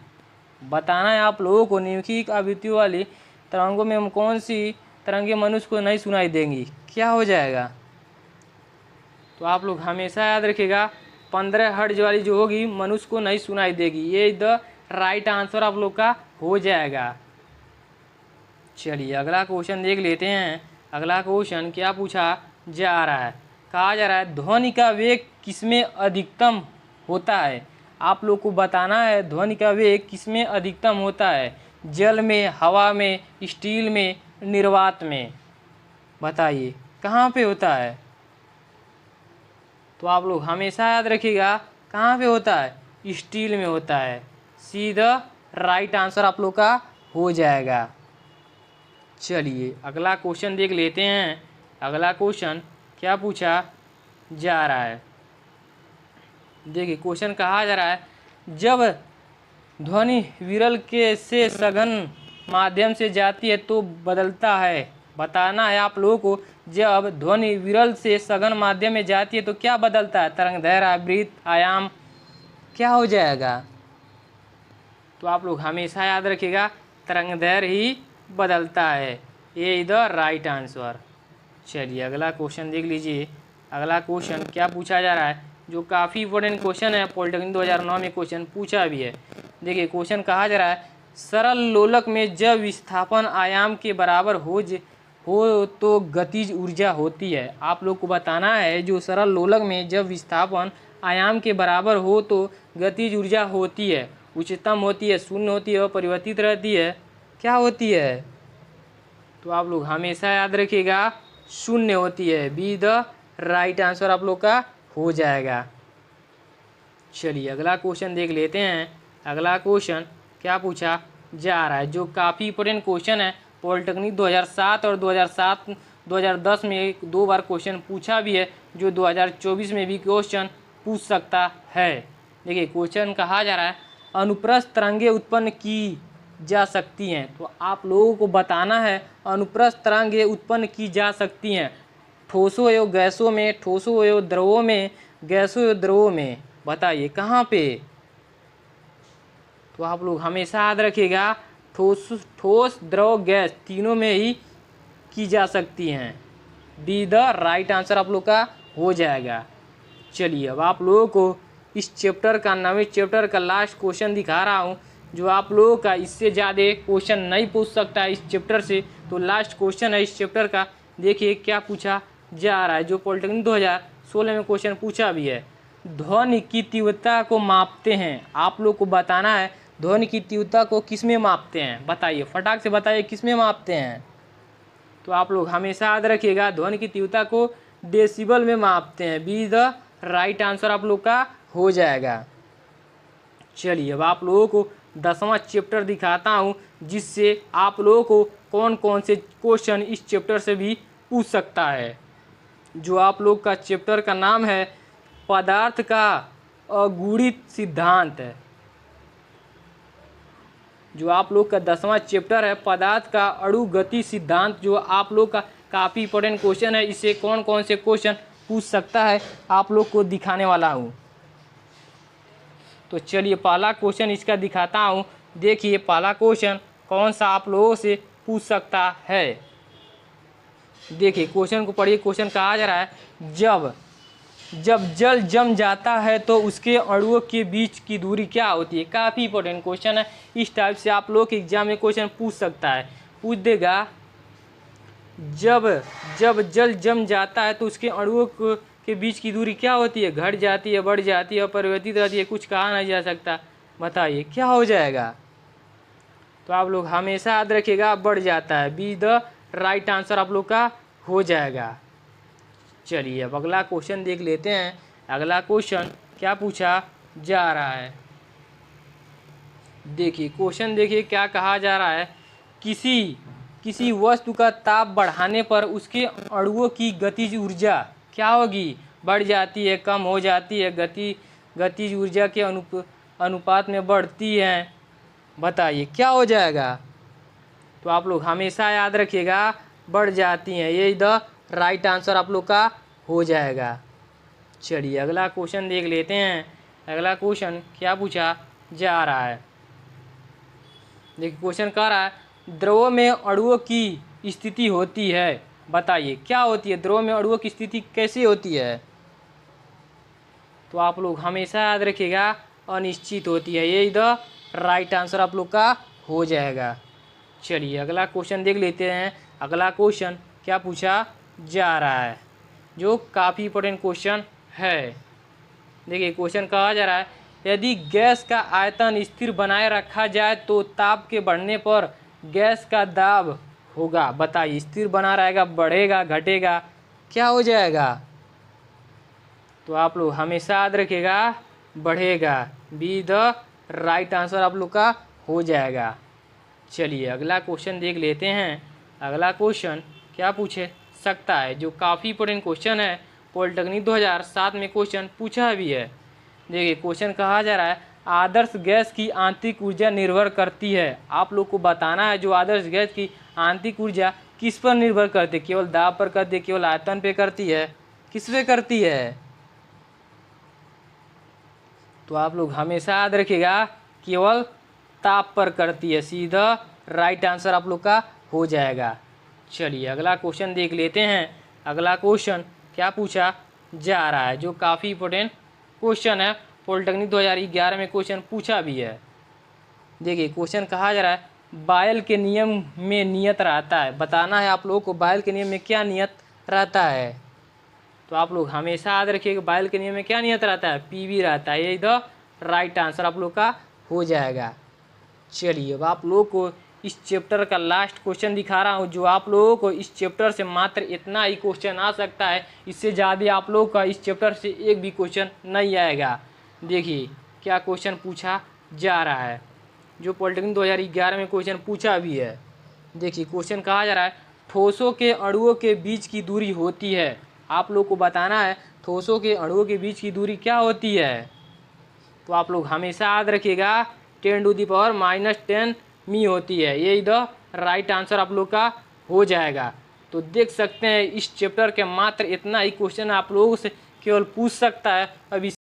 बताना है आप लोगों को निम्नलिखित आवृत्तियों वाली तरंगों में कौन सी तरंगें मनुष्य को नहीं सुनाई देंगी, क्या हो जाएगा। तो आप लोग हमेशा याद रखिएगा 15 हर्ट्ज वाली जो होगी मनुष्य को नहीं सुनाई देगी, ये द राइट आंसर आप लोग का हो जाएगा। चलिए अगला क्वेश्चन देख लेते हैं। अगला क्वेश्चन क्या पूछा जा रहा है, कहा जा रहा है ध्वनि का वेग किसमें अधिकतम होता है। आप लोग को बताना है ध्वनि का वेग किसमें अधिकतम होता है, जल में, हवा में, स्टील में, निर्वात में। बताइए कहाँ पे होता है। तो आप लोग हमेशा याद रखिएगा कहाँ पे होता है, स्टील में होता है, सी द राइट आंसर आप लोग का हो जाएगा। चलिए अगला क्वेश्चन देख लेते हैं। अगला क्वेश्चन क्या पूछा जा रहा है, देखिए क्वेश्चन कहा जा रहा है जब ध्वनि विरल के से सघन माध्यम से जाती है तो बदलता है। बताना है आप लोगों को जब ध्वनि विरल से सघन माध्यम में जाती है तो क्या बदलता है, तरंगदैर्घ्य, आवृत्ति, आयाम, क्या हो जाएगा। तो आप लोग हमेशा याद रखिएगा तरंगदैर्घ्य ही बदलता है, ये द राइट आंसर। चलिए अगला क्वेश्चन देख लीजिए। अगला क्वेश्चन क्या पूछा जा रहा है, जो काफ़ी इंपॉर्टेंट क्वेश्चन है, पॉलिटेक्निक 2009 में क्वेश्चन पूछा भी है। देखिए क्वेश्चन कहा जा रहा है सरल लोलक में जब विस्थापन आयाम के बराबर हो तो गतिज ऊर्जा होती है। आप लोग को बताना है जो सरल लोलक में जब विस्थापन आयाम के बराबर हो तो गतिज ऊर्जा होती है, उच्चतम होती है, शून्य होती है, परिवर्तित रहती है, क्या होती है। तो आप लोग हमेशा याद रखिएगा शून्य होती है, बी द राइट आंसर आप लोग का हो जाएगा। चलिए अगला क्वेश्चन देख लेते हैं। अगला क्वेश्चन क्या पूछा जा रहा है, जो काफ़ी इंपॉर्टेंट क्वेश्चन है, पॉलिटेक्निक 2007 और 2010 में 2 बार क्वेश्चन पूछा भी है, जो 2024 में भी क्वेश्चन पूछ सकता है। देखिए क्वेश्चन कहा जा रहा है अनुप्रस्थ तरंगें उत्पन्न की जा सकती हैं। तो आप लोगों को बताना है अनुप्रस्थ तरंगें उत्पन्न की जा सकती हैं। ठोसों एवं गैसों में, ठोसों एवं द्रवों में, गैसों एवं द्रवों में, बताइए कहाँ पे? तो आप लोग हमेशा याद रखिएगा ठोस द्रव गैस तीनों में ही की जा सकती हैं। डी द राइट आंसर आप लोग का हो जाएगा। चलिए अब आप लोगों को इस चैप्टर का, नवे चैप्टर का लास्ट क्वेश्चन दिखा रहा हूँ, जो आप लोगों का इससे ज़्यादा क्वेश्चन नहीं पूछ सकता है इस चैप्टर से। तो लास्ट क्वेश्चन है इस चैप्टर का, देखिए क्या पूछा जा रहा है, जो पॉलिटेक्निक 2016 में क्वेश्चन पूछा भी है। ध्वनि की तीव्रता को मापते हैं, आप लोग को बताना है ध्वनि की तीव्रता को किस में मापते हैं, बताइए फटाक से बताइए किस में मापते हैं। तो आप लोग हमेशा याद रखिएगा ध्वनि की तीव्रता को डेसिबल में मापते हैं। बी द राइट आंसर आप लोग का हो जाएगा। चलिए अब आप लोगों को 10वां चैप्टर दिखाता हूँ, जिससे आप लोगों को कौन कौन से क्वेश्चन इस चैप्टर से भी पूछ सकता है। जो आप लोग का चैप्टर का नाम है पदार्थ का अगुणित सिद्धांत है। जो आप लोग का 10वां चैप्टर है पदार्थ का अणु गति सिद्धांत, जो आप लोग का काफ़ी इंपॉर्टेंट क्वेश्चन है। इससे कौन कौन से क्वेश्चन पूछ सकता है आप लोग को दिखाने वाला हूँ। तो चलिए पहला क्वेश्चन इसका दिखाता हूँ। देखिए पहला क्वेश्चन कौन सा आप लोगों से पूछ सकता है। देखिए क्वेश्चन को पढ़िए। क्वेश्चन कहा जा रहा है जब जल जम जाता है तो उसके अणुओं के बीच की दूरी क्या होती है। काफ़ी इंपॉर्टेंट क्वेश्चन है। इस टाइप से आप लोग के एग्जाम में क्वेश्चन पूछ सकता है, पूछ देगा। जब जल जम जाता है तो उसके अणुओं के बीच की दूरी क्या होती है, घट जाती है, बढ़ जाती है, अपरिवर्तित रहती है, कुछ कहा नहीं जा सकता, बताइए क्या हो जाएगा। तो आप लोग हमेशा याद रखिएगा बढ़ जाता है। बी द राइट आंसर आप लोग का हो जाएगा। चलिए अब अगला क्वेश्चन देख लेते हैं। अगला क्वेश्चन क्या पूछा जा रहा है। देखिए क्वेश्चन देखिए क्या कहा जा रहा है। किसी वस्तु का ताप बढ़ाने पर उसके अणुओं की गतिज ऊर्जा क्या होगी, बढ़ जाती है, कम हो जाती है, गतिज ऊर्जा के अनुपात में बढ़ती है, बताइए क्या हो जाएगा। तो आप लोग हमेशा याद रखिएगा बढ़ जाती हैं, यही द राइट आंसर आप लोग का हो जाएगा। चलिए अगला क्वेश्चन देख लेते हैं। अगला क्वेश्चन क्या पूछा जा रहा है। देखिए क्वेश्चन कह रहा है द्रवों में अणुओं की स्थिति होती है, बताइए क्या होती है, द्रव में अणुओं की स्थिति कैसी होती है। तो आप लोग हमेशा याद रखिएगा अनिश्चित होती है, यही द राइट आंसर आप लोग का हो जाएगा। चलिए अगला क्वेश्चन देख लेते हैं। अगला क्वेश्चन क्या पूछा जा रहा है, जो काफ़ी इंपॉर्टेंट क्वेश्चन है। देखिए क्वेश्चन कहा जा रहा है यदि गैस का आयतन स्थिर बनाए रखा जाए तो ताप के बढ़ने पर गैस का दाब होगा, बताइए स्थिर बना रहेगा, बढ़ेगा, घटेगा, क्या हो जाएगा। तो आप लोग हमेशा याद रखिएगा बढ़ेगा। बी द राइट आंसर आप लोग का हो जाएगा। चलिए अगला क्वेश्चन देख लेते हैं। अगला क्वेश्चन क्या पूछे सकता है, जो काफ़ी इंपॉर्टेंट क्वेश्चन है। पॉलिटेक्निक 2007 में क्वेश्चन पूछा भी है। देखिए क्वेश्चन कहा जा रहा है आदर्श गैस की आंतरिक ऊर्जा निर्भर करती है। आप लोग को बताना है जो आदर्श गैस की आंतरिक ऊर्जा किस पर निर्भर करती है, केवल दाब पर करती है, केवल आयतन पे करती है, किस पे करती है। तो आप लोग हमेशा याद रखिएगा केवल ताप पर करती है, सीधा राइट आंसर आप लोग का हो जाएगा। चलिए अगला क्वेश्चन देख लेते हैं। अगला क्वेश्चन क्या पूछा जा रहा है, जो काफ़ी इंपॉर्टेंट क्वेश्चन है। पॉलिटेक्निक 2011 में क्वेश्चन पूछा भी है। देखिए क्वेश्चन कहा जा रहा है बायल के नियम में नियत रहता है, बताना है आप लोगों को बायल के नियम में क्या नियत रहता है। तो आप लोग हमेशा याद रखिएगा बायल के नियम में क्या नियत रहता है, पीवी रहता है, यही द राइट आंसर आप लोग का हो जाएगा। चलिए अब आप लोगों को इस चैप्टर का लास्ट क्वेश्चन दिखा रहा हूँ, जो आप लोगों को इस चैप्टर से मात्र इतना ही क्वेश्चन आ सकता है, इससे ज़्यादा आप लोगों का इस चैप्टर से एक भी क्वेश्चन नहीं आएगा। देखिए क्या क्वेश्चन पूछा जा रहा है, जो पॉलिटेक्निक 2011 में क्वेश्चन पूछा भी है। देखिए क्वेश्चन कहा जा रहा है ठोसों के अणुओं के बीच की दूरी होती है। आप लोग को बताना है ठोसों के अणुओं के बीच की दूरी क्या होती है। तो आप लोग हमेशा याद रखिएगा 10⁻⁻10 मी होती है, यही द राइट आंसर आप लोग का हो जाएगा। तो देख सकते हैं इस चैप्टर के मात्र इतना ही क्वेश्चन आप लोगों से केवल पूछ सकता है। अब